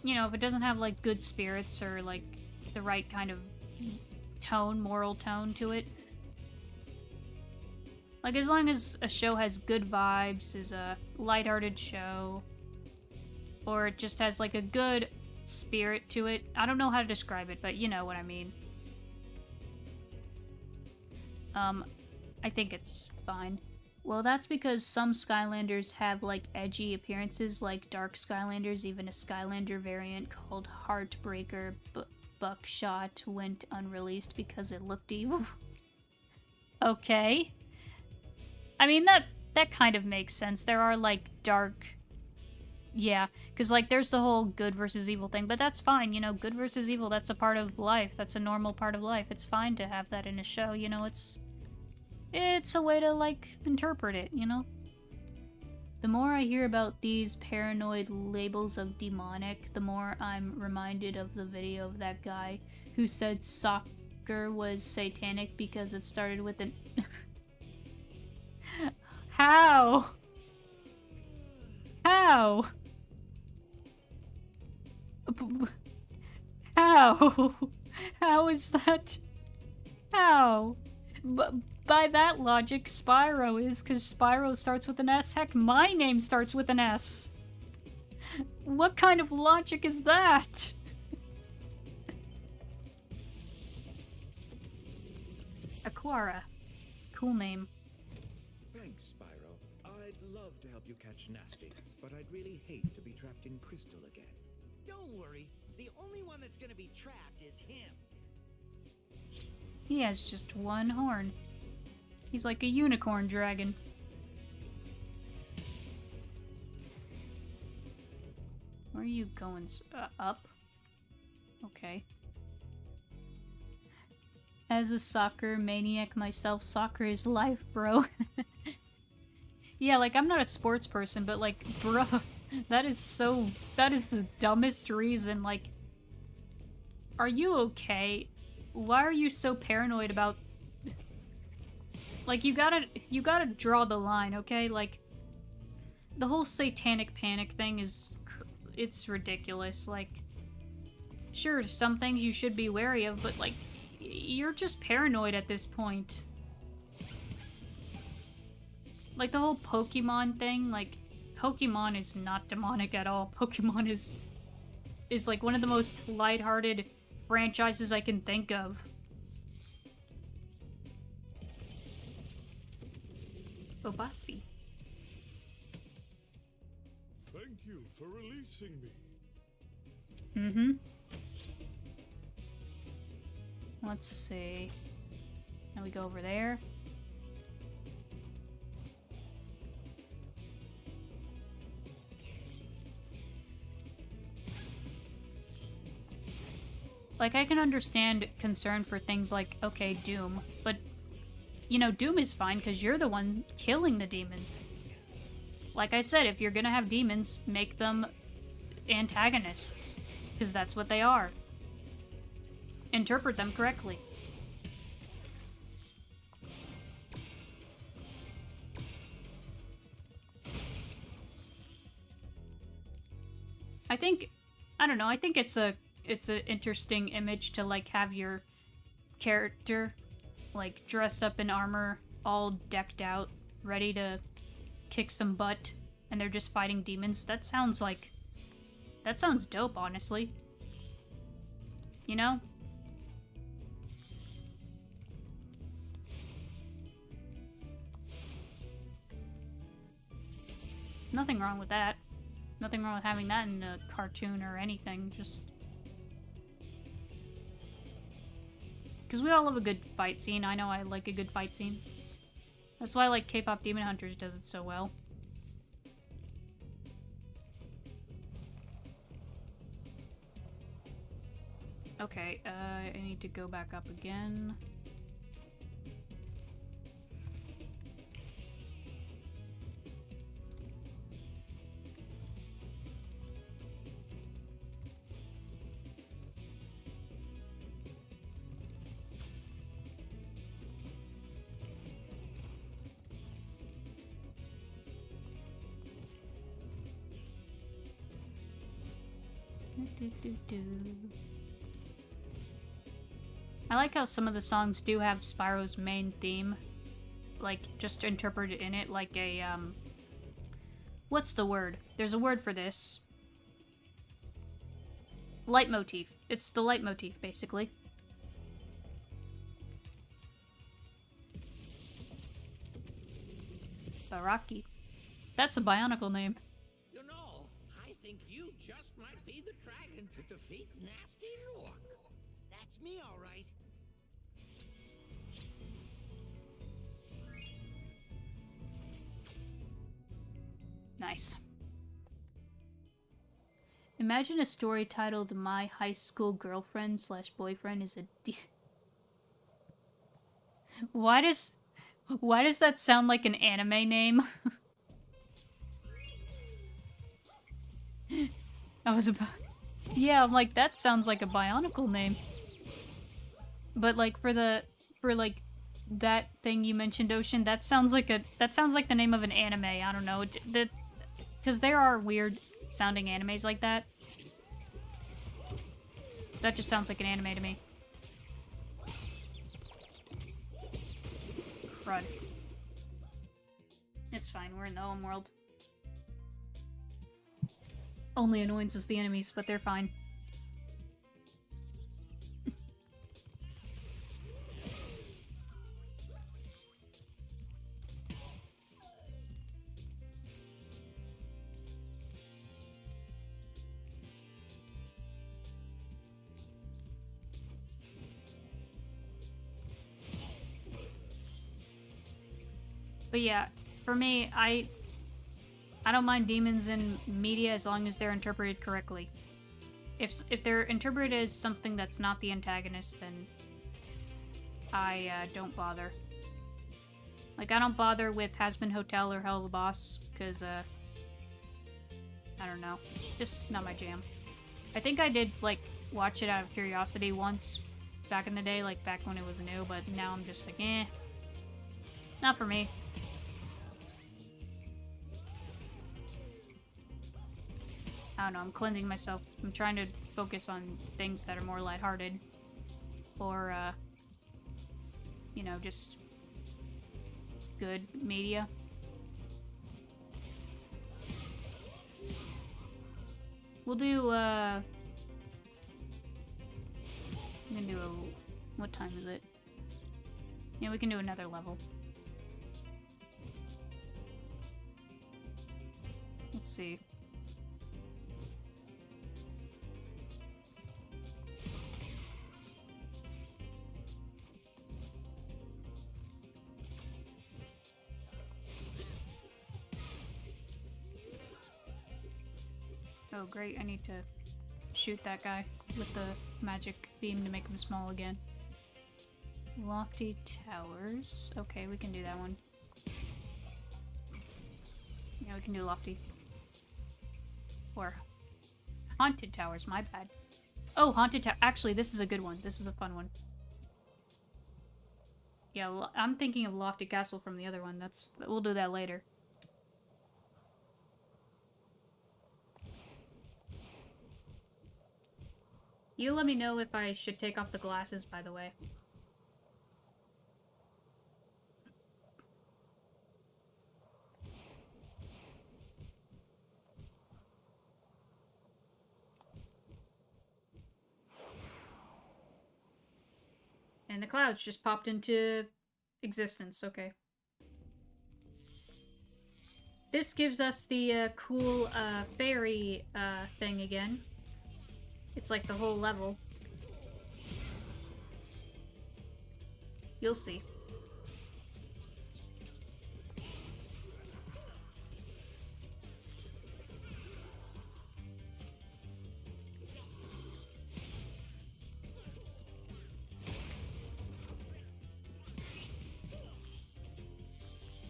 you know, if it doesn't have, like, good spirits or, like, the right kind of tone, moral tone to it. Like, as long as a show has good vibes, is a lighthearted show, or it just has, like, a good spirit to it. I don't know how to describe it, but you know what I mean. I think it's fine. Well, that's because some Skylanders have, like, edgy appearances, like Dark Skylanders. Even a Skylander variant called Heartbreaker Buckshot went unreleased because it looked evil. Okay. I mean, that kind of makes sense. There are, like, dark... Yeah, because, like, there's the whole good versus evil thing, but that's fine, you know, good versus evil, that's a part of life. That's a normal part of life. It's fine to have that in a show, you know, it's a way to, like, interpret it, you know? The more I hear about these paranoid labels of demonic, the more I'm reminded of the video of that guy who said soccer was satanic because it started with an... How? How? How? How is that? How? By that logic, Spyro is, because Spyro starts with an S. Heck, my name starts with an S. What kind of logic is that? Aquara. Cool name. Thanks, Spyro. I'd love to help you catch Nasty, but I'd really hate to be trapped in Crystal again. Don't worry. The only one that's gonna be trapped is him. He has just one horn. He's like a unicorn dragon. Where are you going? Up? Okay. As a soccer maniac myself, soccer is life, bro. Yeah, like, I'm not a sports person, but, like, bro, that is the dumbest reason, like... Are you okay? Why are you so paranoid about... Like, you gotta draw the line, okay? Like, the whole satanic panic thing is... It's ridiculous, like... Sure, some things you should be wary of, but, like, you're just paranoid at this point. Like, the whole Pokemon thing, like, Pokemon is not demonic at all. Pokemon is like, one of the most lighthearted franchises I can think of. Obasi. Thank you for releasing me. Mm-hmm. Let's see. Now we go over there. Like, I can understand concern for things like, okay, Doom, but, you know, Doom is fine because you're the one killing the demons. Like I said, if you're gonna have demons, make them antagonists, because that's what they are. Interpret them correctly. I don't know, I think it's an interesting image to, like, have your character, like, dressed up in armor, all decked out, ready to kick some butt, and they're just fighting demons. That sounds dope, honestly. You know? Nothing wrong with that. Nothing wrong with having that in a cartoon or anything, just... Because we all love a good fight scene. I know I like a good fight scene. That's why, like, K-pop Demon Hunters does it so well. Okay, I need to go back up again. I like how some of the songs do have Spyro's main theme, like, just interpreted in it, like a, what's the word? There's a word for this. Leitmotif. It's the leitmotif, basically. Baraki. That's a Bionicle name. You know, I think you just might be the dragon to defeat Nasty Look. That's me, all right. Nice. Imagine a story titled My High School Girlfriend / Boyfriend is a Why does that sound like an anime name? I was about... Yeah, I'm like, that sounds like a Bionicle name. But, like, for like, that thing you mentioned, Ocean, that sounds like the name of an anime, I don't know. Because there are weird sounding animes like that. That just sounds like an anime to me. Crud. It's fine, we're in the home world. Only annoyances the enemies, but they're fine. But yeah, for me, I don't mind demons in media as long as they're interpreted correctly. If they're interpreted as something that's not the antagonist, then I don't bother. Like, I don't bother with Has-Been Hotel or Hell of a Boss, because, I don't know. Just not my jam. I think I did, like, watch it out of curiosity once back in the day, like, back when it was new, but now I'm just like, eh. Not for me. I don't know, I'm cleansing myself. I'm trying to focus on things that are more lighthearted. Or, you know, just good media. We'll do, I'm gonna do a... What time is it? Yeah, we can do another level. Let's see. Oh great, I need to shoot that guy with the magic beam to make him small again. Lofty towers. Okay, we can do that one. Yeah, we can do lofty. Or haunted towers, my bad. Oh, haunted tower. Actually, this is a good one. This is a fun one. Yeah, I'm thinking of lofty castle from the other one. We'll do that later. You let me know if I should take off the glasses, by the way. And the clouds just popped into existence, okay. This gives us the cool fairy thing again. It's like the whole level. You'll see.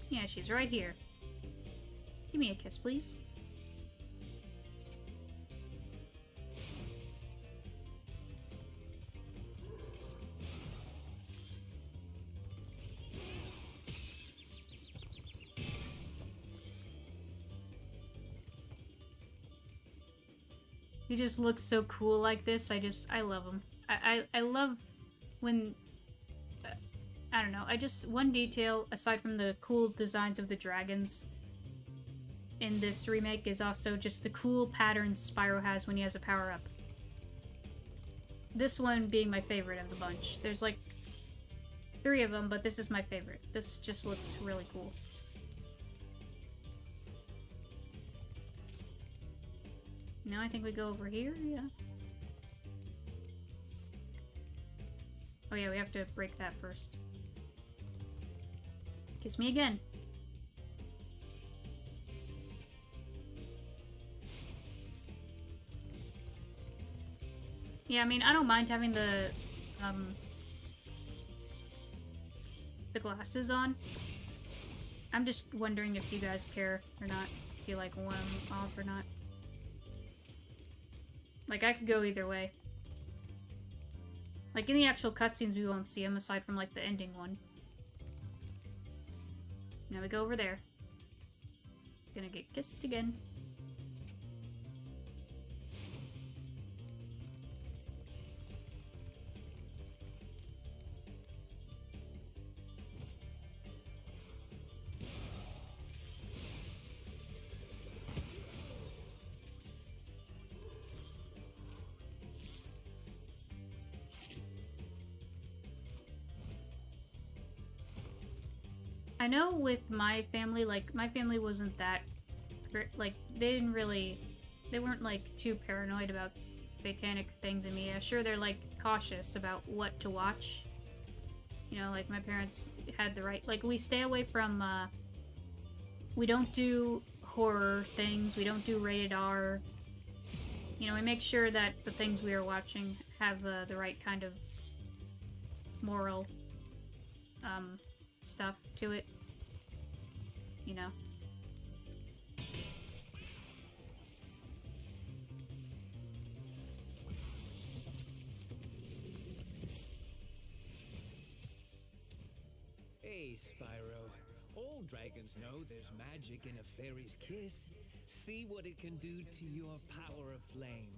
Yeah, she's right here. Give me a kiss, please. He just looks so cool like this. I love him. I love when, I don't know, one detail, aside from the cool designs of the dragons in this remake, is also just the cool patterns Spyro has when he has a power-up. This one being my favorite of the bunch. There's like 3 of them, but this is my favorite. This just looks really cool. Now I think we go over here, yeah. Oh yeah, we have to break that first. Kiss me again. Yeah, I mean, I don't mind having the glasses on. I'm just wondering if you guys care or not. If you like want them off or not. Like, I could go either way. Like, in the actual cutscenes, we won't see him, aside from, like, the ending one. Now we go over there. Gonna get kissed again. I know with my family, like, my family wasn't that, like, they weren't, like, too paranoid about satanic things in media. Sure, they're, like, cautious about what to watch. You know, like, my parents had the right, like, we stay away from, We don't do horror things. We don't do rated R. You know, we make sure that the things we are watching have the right kind of moral stuff to it. You know. Hey, Spyro. All dragons know there's magic in a fairy's kiss. See what it can do to your power of flame.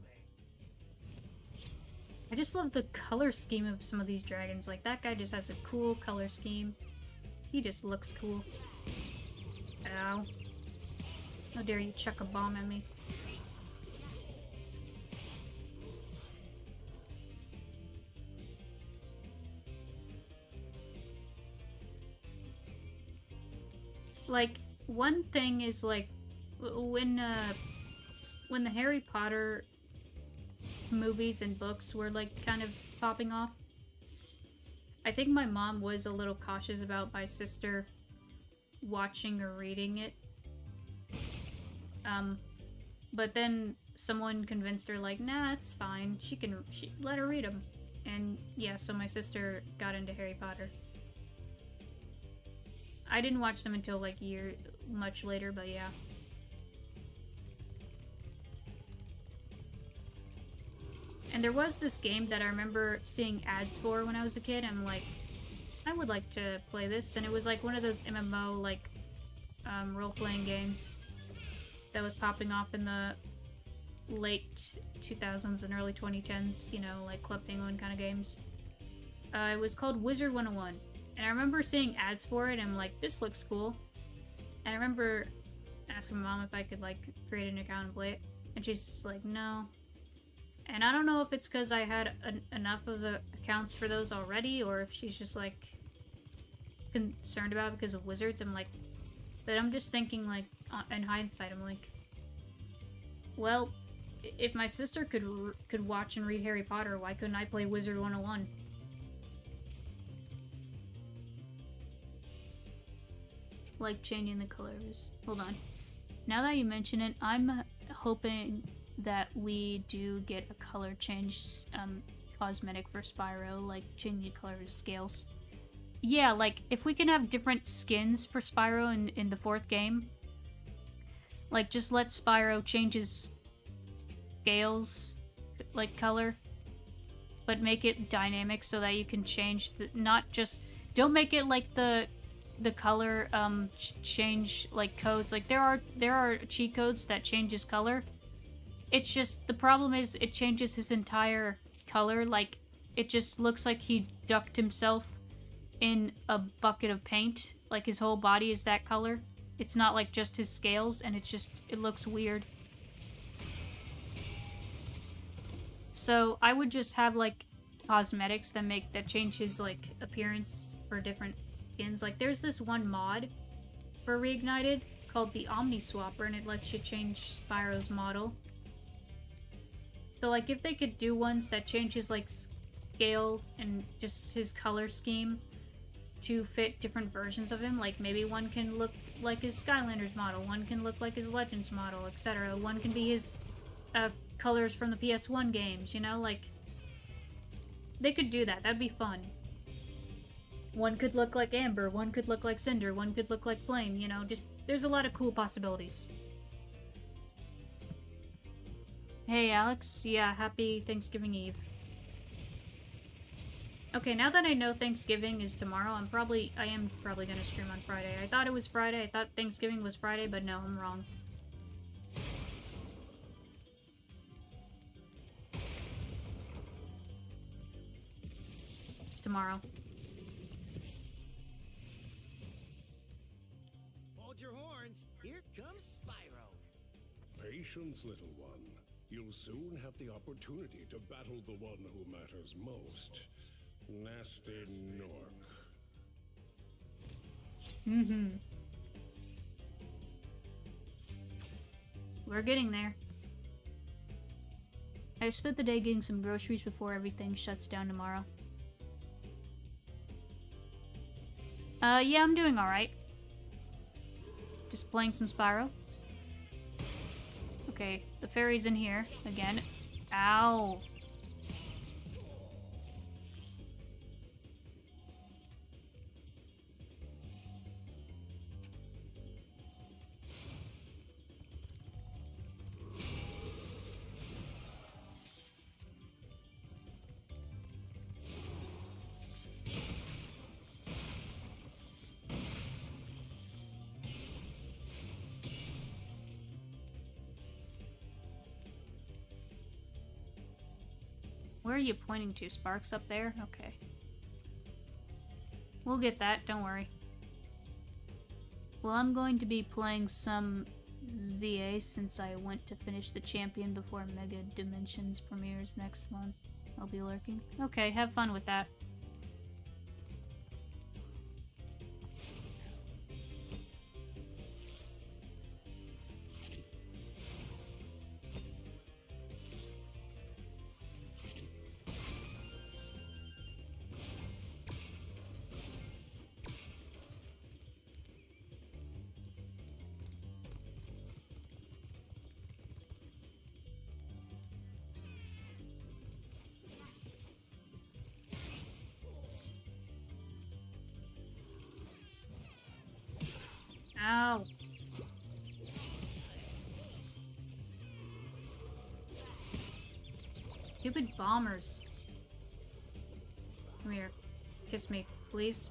I just love the color scheme of some of these dragons. Like, that guy just has a cool color scheme. He just looks cool. Ow. How dare you chuck a bomb at me. Like, one thing is, like, when the Harry Potter movies and books were, like, kind of popping off, I think my mom was a little cautious about my sister watching or reading it. But then someone convinced her, like, nah, it's fine. She let her read them. And yeah, so my sister got into Harry Potter. I didn't watch them until, like, much later, but yeah. And there was this game that I remember seeing ads for when I was a kid. I'm like, I would like to play this. And it was like one of those MMO, like, role-playing games that was popping off in the late 2000s and early 2010s, you know, like Club Penguin kind of games. It was called Wizard 101. And I remember seeing ads for it, and I'm like, this looks cool. And I remember asking my mom if I could, like, create an account and play it. And she's just like, no. And I don't know if it's because I had enough of the accounts for those already, or if she's just, like, concerned about it because of wizards. I'm like, but I'm just thinking, like, in hindsight, I'm like, well, if my sister could watch and read Harry Potter, why couldn't I play Wizard 101? Like changing the colors. Hold on. Now that you mention it, I'm hoping that we do get a color change cosmetic for Spyro, like changing color of scales. Yeah, like if we can have different skins for Spyro in the 4th game, like just let Spyro change his scales, like color, but make it dynamic so that you can change the, not just, don't make it like the color change like codes. Like there are cheat codes that change his color. It's just the problem is it changes his entire color. Like it just looks like he ducked himself in a bucket of paint. Like his whole body is that color. It's not like just his scales, and it looks weird. So I would just have like cosmetics that change his like appearance for different skins. Like there's this one mod for Reignited called the Omni Swapper, and it lets you change Spyro's model. So like if they could do ones that change his like scale and just his color scheme to fit different versions of him, like maybe one can look like his Skylanders model, one can look like his Legends model, etc. One can be his colors from the PS1 games, you know, like they could do that. That'd be fun. One could look like Amber, one could look like Cinder, one could look like Flame, you know, just there's a lot of cool possibilities. Hey Alex, yeah, happy Thanksgiving Eve. Okay, now that I know Thanksgiving is tomorrow, I am probably gonna stream on Friday. I thought it was Friday, I thought Thanksgiving was Friday, but no, I'm wrong. It's tomorrow. Hold your horns. Here comes Spyro. Patience, little one. You'll soon have the opportunity to battle the one who matters most. Nasty Nork. We're getting there. I've spent the day getting some groceries before everything shuts down tomorrow. Yeah, I'm doing alright. Just playing some Spyro. Okay, the fairy's in here again. Ow. Where are you pointing to? Sparks up there? Okay. We'll get that, don't worry. Well, I'm going to be playing some ZA since I went to finish the champion before Mega Dimensions premieres next month. I'll be lurking. Okay, have fun with that. Ow. Stupid bombers. Come here. Kiss me, please.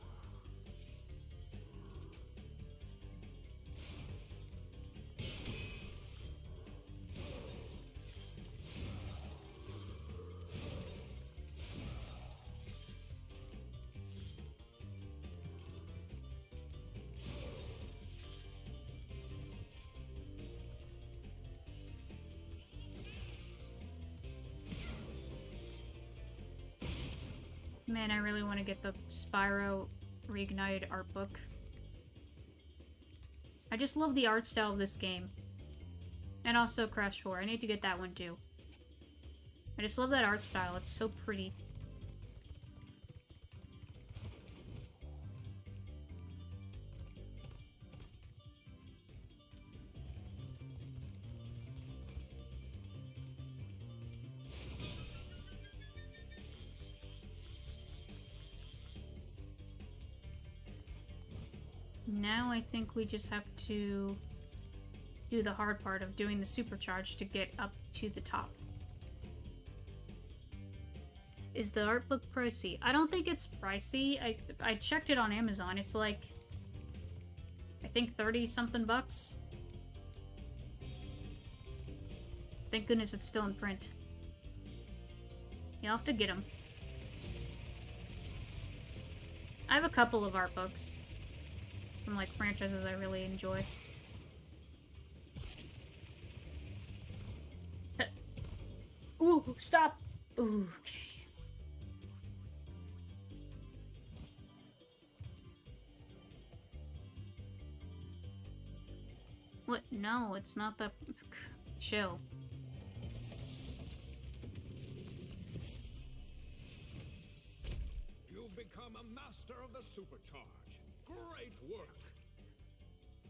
Man, I really want to get the Spyro Reignited art book. I just love the art style of this game. And also Crash 4. I need to get that one too. I just love that art style. It's so pretty. Now I think we just have to do the hard part of doing the supercharge to get up to the top. Is the art book pricey? I don't think it's pricey. I checked it on Amazon. It's like, I think 30 something bucks. Thank goodness it's still in print. You'll have to get them. I have a couple of art books from like franchises I really enjoy. Ooh, stop! Ooh, okay. What? No, it's not the... Chill. You've become a master of the supercharge. Great work.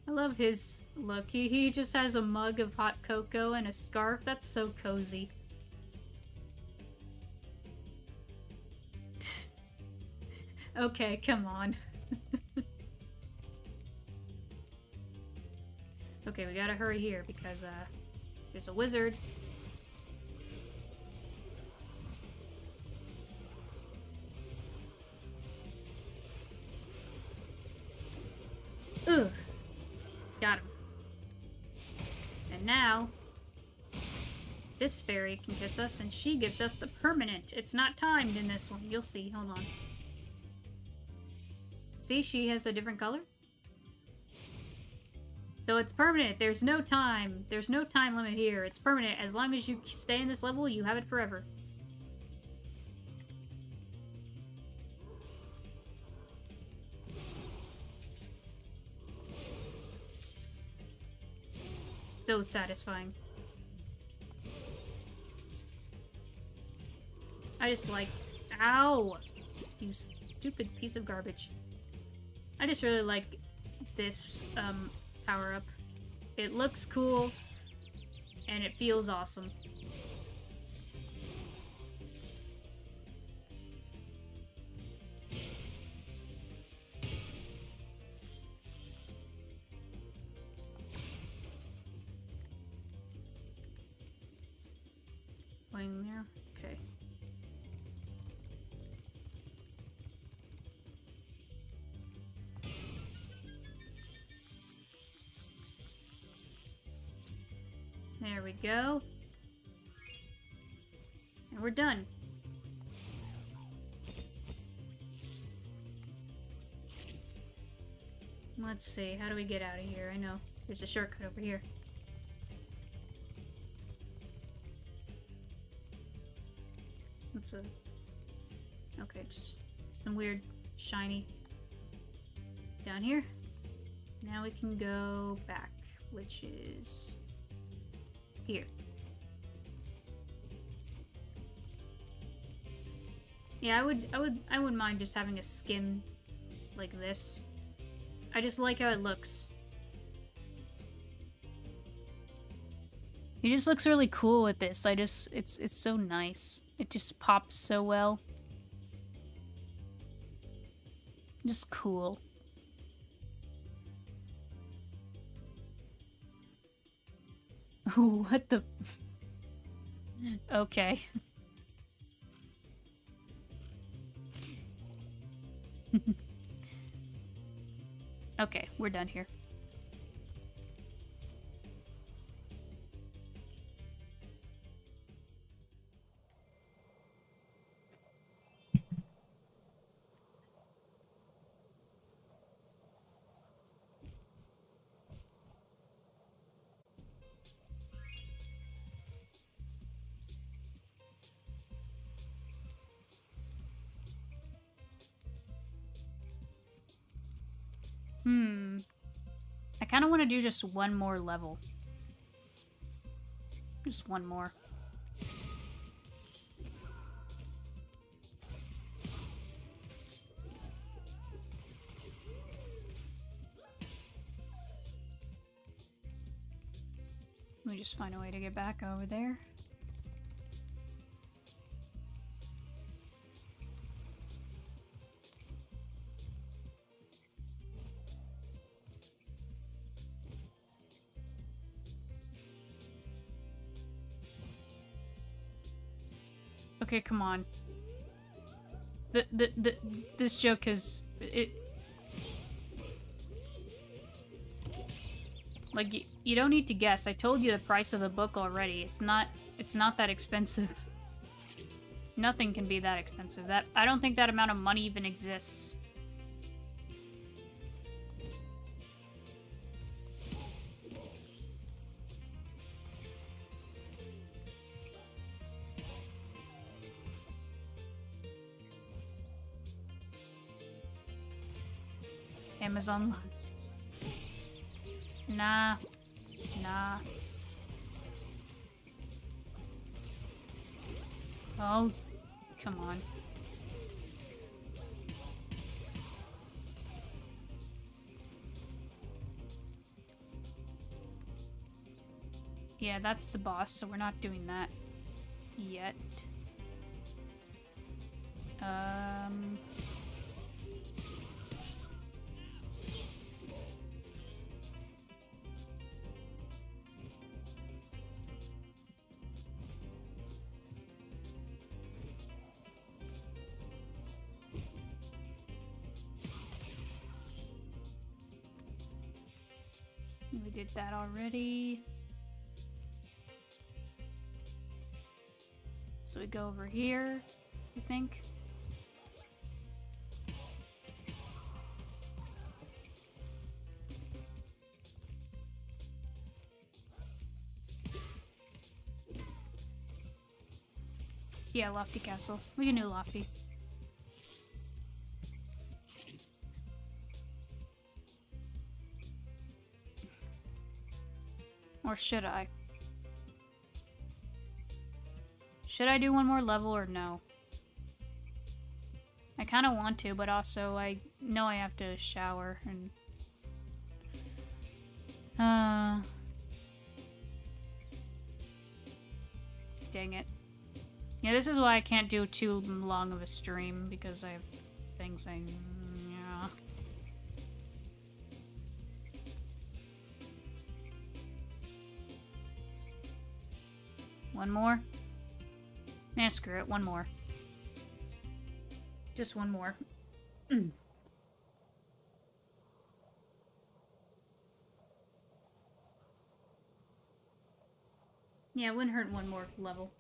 I love his look. He just has a mug of hot cocoa and a scarf. That's so cozy. Okay, come on. Okay, we gotta hurry here because, there's a wizard. Ugh. Got him. And now, this fairy can kiss us, and she gives us the permanent. It's not timed in this one. You'll see. Hold on. See, she has a different color. So it's permanent. There's no time. There's no time limit here. It's permanent. As long as you stay in this level, you have it forever. So satisfying. I just like... Ow! You stupid piece of garbage. I just really like this, power up. It looks cool, and it feels awesome. Going there? Okay. There we go. And we're done. Let's see, how do we get out of here? I know, there's a shortcut over here. What's a... Okay, just some weird, shiny... Down here. Now we can go back, which is... here. Yeah, I wouldn't mind just having a skin like this. I just like how it looks. It just looks really cool with this. It's so nice. It just pops so well. Just cool. What the... Okay. Okay, we're done here. I kind of want to do just one more level. Just one more. Let me just find a way to get back over there. Okay, come on. This joke is... Like, you don't need to guess. I told you the price of the book already. It's not that expensive. Nothing can be that expensive. I don't think that amount of money even exists. Amazon. Nah. Nah. Oh, come on. Yeah, that's the boss, so we're not doing that yet. We did that already. So we go over here, I think. Yeah, Lofty Castle. We can do Lofty. Or should I? Should I do one more level or no? I kind of want to, but also I know I have to shower and... dang it. Yeah, this is why I can't do too long of a stream, because I have things I... Yeah. One more? Nah, screw it. One more. Just one more. Yeah, it wouldn't hurt one more level.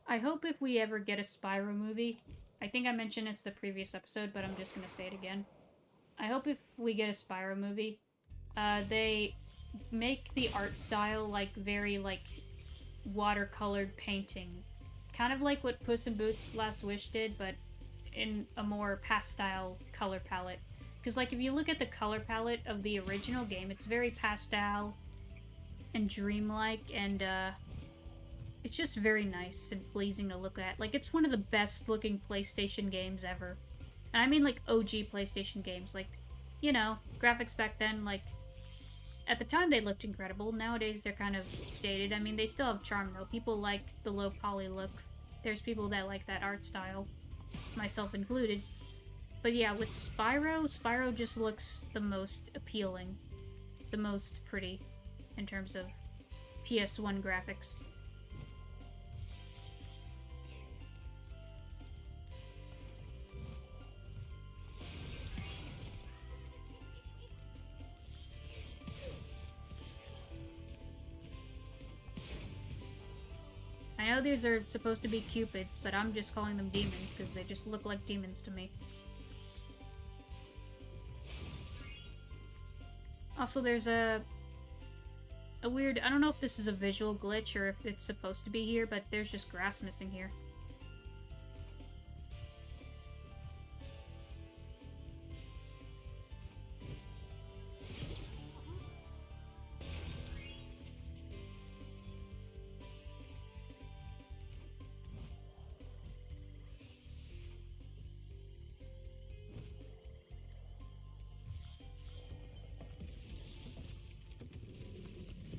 I hope if we ever get a Spyro movie, I think I mentioned it's the previous episode, but I'm just gonna say it again. I hope if we get a Spyro movie, they make the art style like very like watercolored painting. Kind of like what Puss in Boots Last Wish did, but in a more pastel color palette. Because like if you look at the color palette of the original game, it's very pastel and dreamlike, and it's just very nice and pleasing to look at. Like, it's one of the best looking PlayStation games ever. And I mean, like, OG PlayStation games. Like, you know, graphics back then, like, at the time they looked incredible. Nowadays they're kind of dated. I mean, they still have charm, though. People like the low poly look. There's people that like that art style, myself included. But yeah, with Spyro just looks the most appealing. The most pretty in terms of PS1 graphics. I know these are supposed to be cupids, but I'm just calling them demons because they just look like demons to me. Also, there's a weird... I don't know if this is a visual glitch or if it's supposed to be here, but there's just grass missing here.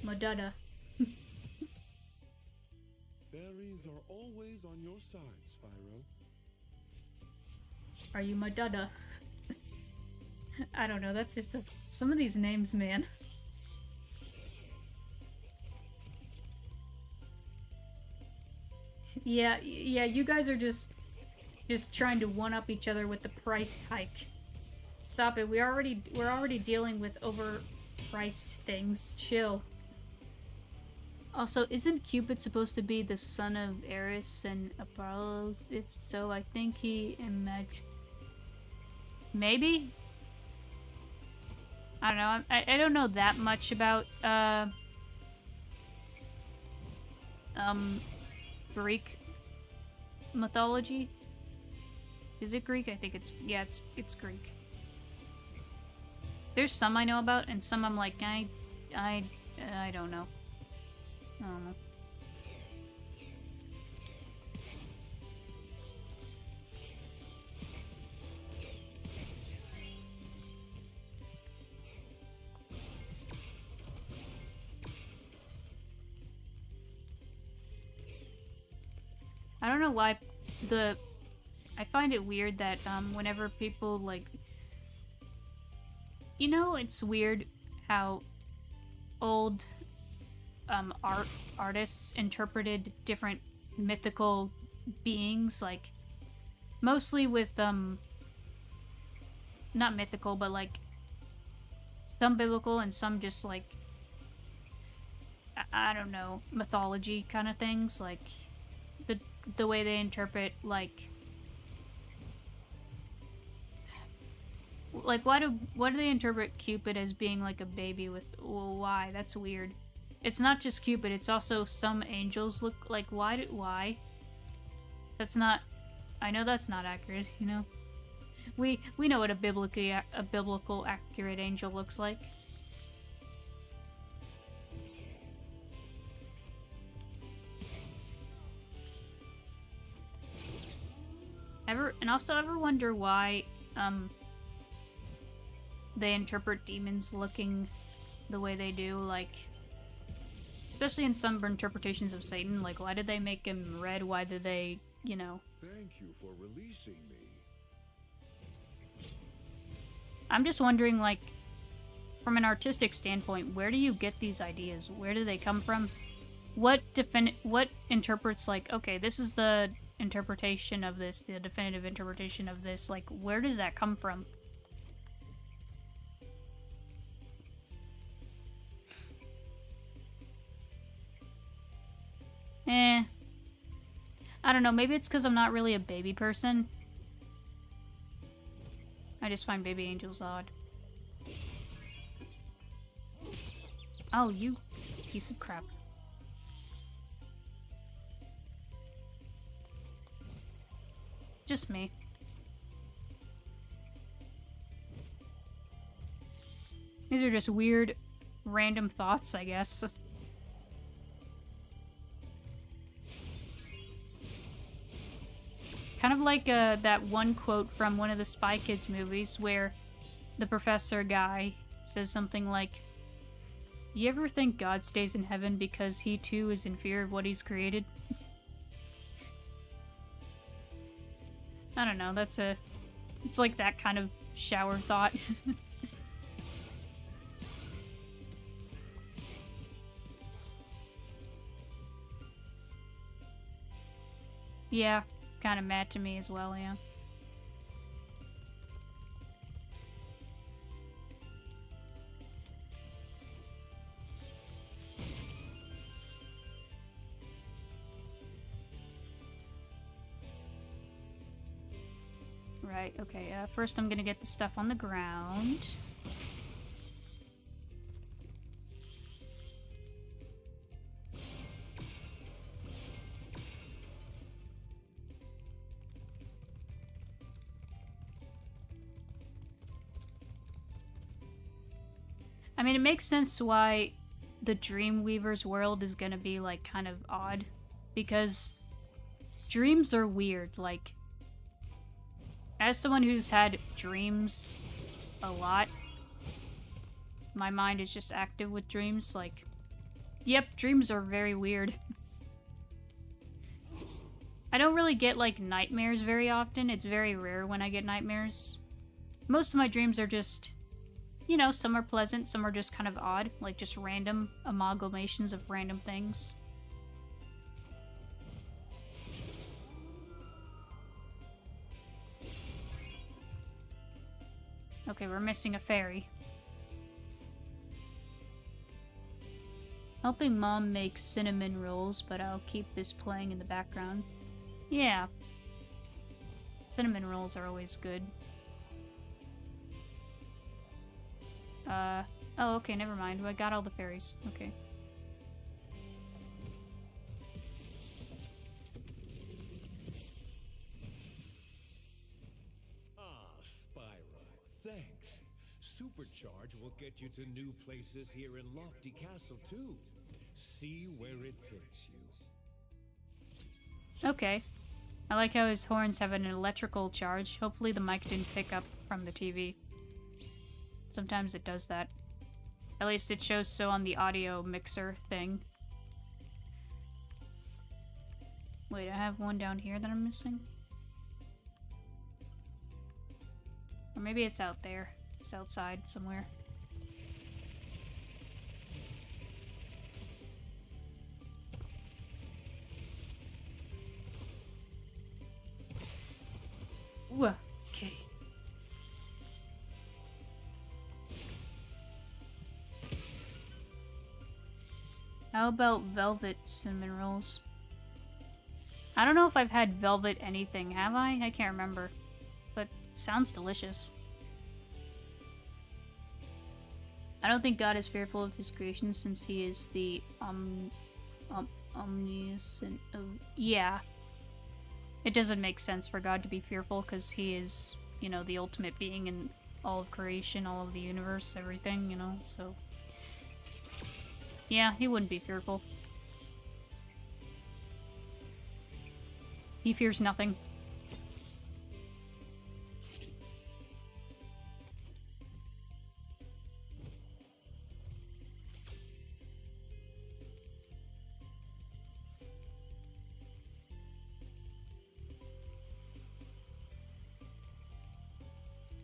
Madada. Fairies are always on your side, Spyro. Are you Madada? I don't know, that's just some of these names, man. Yeah, you guys are just trying to one-up each other with the price hike. Stop it, we're already dealing with overpriced things. Chill. Also, isn't Cupid supposed to be the son of Eris and Apollo? If so, I think he maybe? I don't know. I don't know that much about Greek mythology. Is it Greek? I think it's Greek. There's some I know about, and some I'm like I don't know. I don't know. I don't know why I find it weird that whenever people like, you know, it's weird how old artists interpreted different mythical beings, like mostly with not mythical, but like some biblical and some just like I don't know, mythology kind of things, like the way they interpret like why do they interpret Cupid as being like a baby with, well, why? That's weird. It's not just Cupid, it's also some angels look like, why? That's not, I know that's not accurate, you know? We know what a biblical accurate angel looks like. Ever wonder why they interpret demons looking the way they do, like, especially in some interpretations of Satan, like, why did they make him red? Why did they, you know... Thank you for releasing me. I'm just wondering, like, from an artistic standpoint, where do you get these ideas? Where do they come from? What interprets, like, okay, this is the interpretation of this, the definitive interpretation of this, like, where does that come from? I don't know, maybe it's because I'm not really a baby person. I just find baby angels odd. Oh, you piece of crap. Just me. These are just weird, random thoughts, I guess. Kind of like that one quote from one of the Spy Kids movies where the professor guy says something like, "You ever think God stays in heaven because he too is in fear of what he's created?" I don't know, it's like that kind of shower thought. Yeah, kind of mad to me as well, yeah. Right, okay, first I'm gonna get the stuff on the ground. I mean, it makes sense why the Dreamweaver's world is gonna be, like, kind of odd. Because dreams are weird, like... As someone who's had dreams a lot, my mind is just active with dreams, like... Yep, dreams are very weird. I don't really get, like, nightmares very often. It's very rare when I get nightmares. Most of my dreams are just... You know, some are pleasant, some are just kind of odd, like just random amalgamations of random things. Okay, we're missing a fairy. Helping Mom make cinnamon rolls, but I'll keep this playing in the background. Yeah. Cinnamon rolls are always good. Oh, okay, never mind. I got all the fairies. Okay. Ah, Spyro, thanks. Supercharge will get you to new places here in Lofty Castle, too. See where it takes you. Okay. I like how his horns have an electrical charge. Hopefully the mic didn't pick up from the TV. Sometimes it does that. At least it shows so on the audio mixer thing. Wait, I have one down here that I'm missing? Or maybe it's out there. It's outside somewhere. Ooh, okay. How about velvet cinnamon rolls? I don't know if I've had velvet anything, have I? I can't remember. But sounds delicious. I don't think God is fearful of his creation since he is the omniscient of... Yeah. It doesn't make sense for God to be fearful because he is, you know, the ultimate being in all of creation, all of the universe, everything, you know, so... Yeah, he wouldn't be fearful. He fears nothing.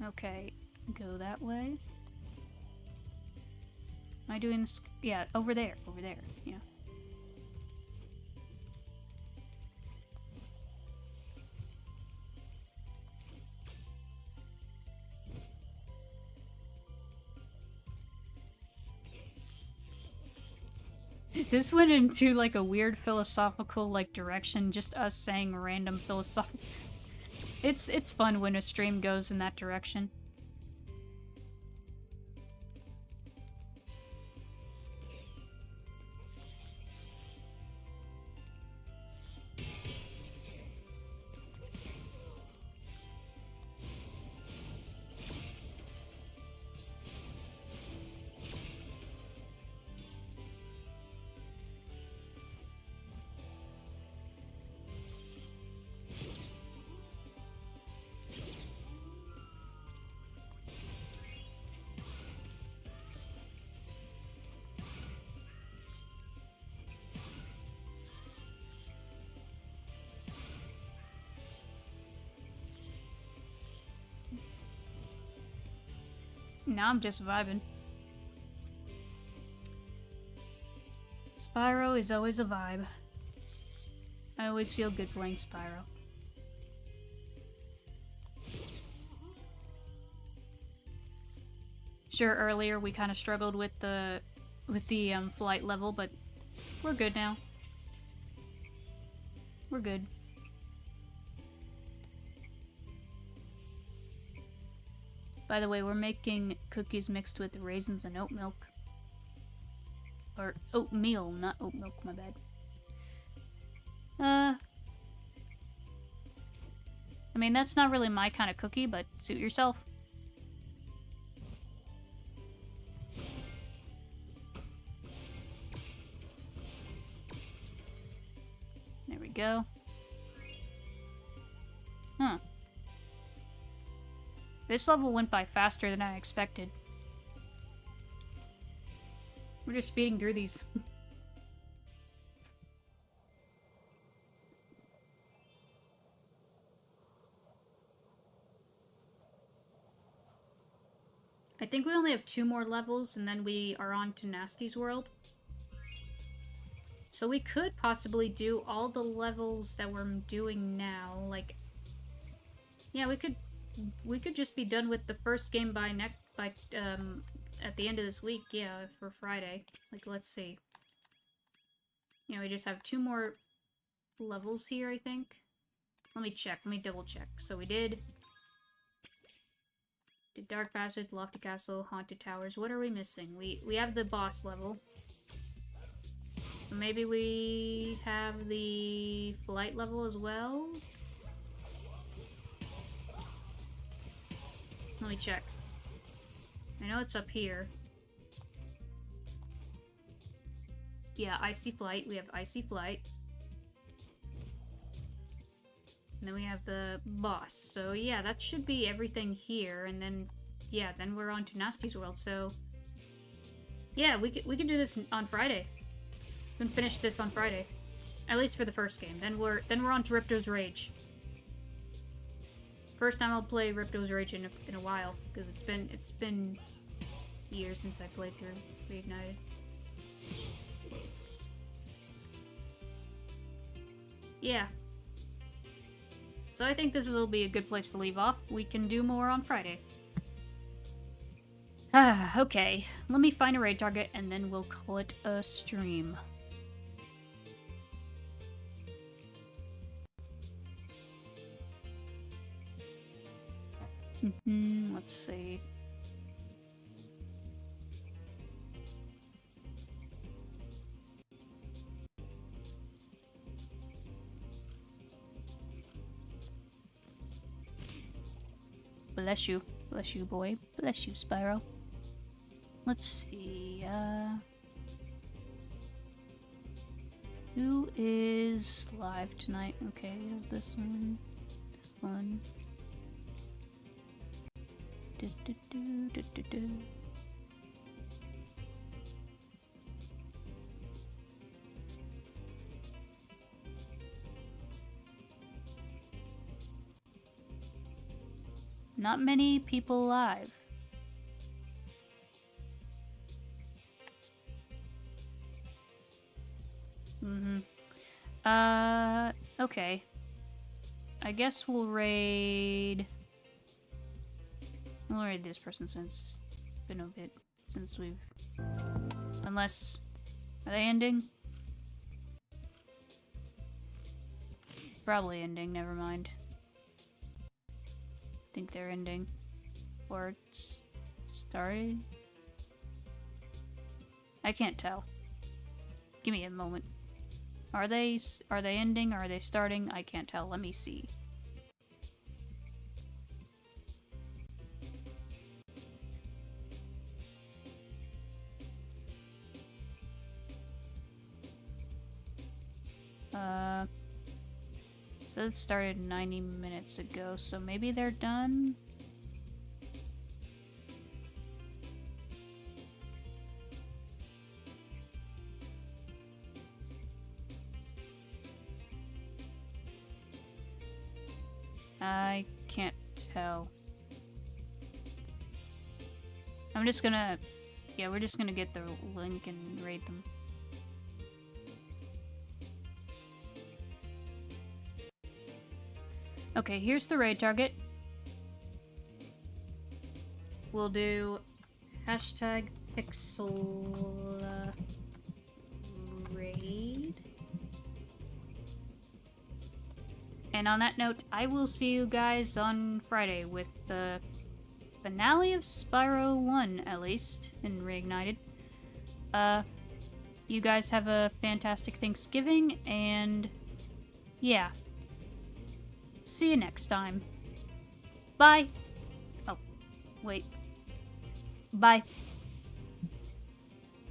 Okay, go that way. Am I doing this? Yeah, over there, yeah. This went into like a weird philosophical like direction, just us saying random philosophical. It's fun when a stream goes in that direction. Now I'm just vibing. Spyro is always a vibe. I always feel good playing Spyro. Sure, earlier we kind of struggled with the flight level, but we're good now. We're good. By the way, we're making cookies mixed with raisins and oat milk. Or oatmeal, not oat milk, my bad. I mean, that's not really my kind of cookie, but suit yourself. There we go. Huh. This level went by faster than I expected. We're just speeding through these. I think we only have 2 more levels and then we are on to Nasty's world. So we could possibly do all the levels that we're doing now. Like, yeah, we could just be done with the first game by at the end of this week, yeah, for Friday. Like, let's see. Yeah, we just have 2 more levels here, I think. Let me check. Let me double check. So we did Dark Passage, Lofty Castle, Haunted Towers. What are we missing? We have the boss level. So maybe we have the flight level as well? Let me check. I know it's up here. Yeah, Icy Flight. We have Icy Flight. And then we have the boss. So yeah, that should be everything here. And then, yeah, then we're on to Nasty's World. So yeah, we can do this on Friday. We can finish this on Friday, at least for the first game. Then we're on to Ripto's Rage. First time I'll play Ripto's Rage in a while, because it's been years since I played through Reignited. Yeah. So I think this will be a good place to leave off. We can do more on Friday. Okay. Let me find a raid target and then we'll call it a stream. Let's see. Bless you. Bless you, boy. Bless you, Spyro. Let's see, who is live tonight? Okay, there's this one. This one. not many people alive. Okay. I guess we'll raid this person since it's been a bit since we've... Unless... Are they ending? Probably ending, never mind. Think they're ending. Or it's starting? I can't tell. Give me a moment. Are they ending? Or are they starting? I can't tell. Let me see. So it started 90 minutes ago, so maybe they're done? I can't tell. I'm just gonna... Yeah, we're just gonna get the link and raid them. Okay, here's the raid target. We'll do hashtag pixel raid. And on that note, I will see you guys on Friday with the finale of Spyro 1, at least, in Reignited. You guys have a fantastic Thanksgiving, and yeah. See you next time. Bye. Oh, wait. Bye.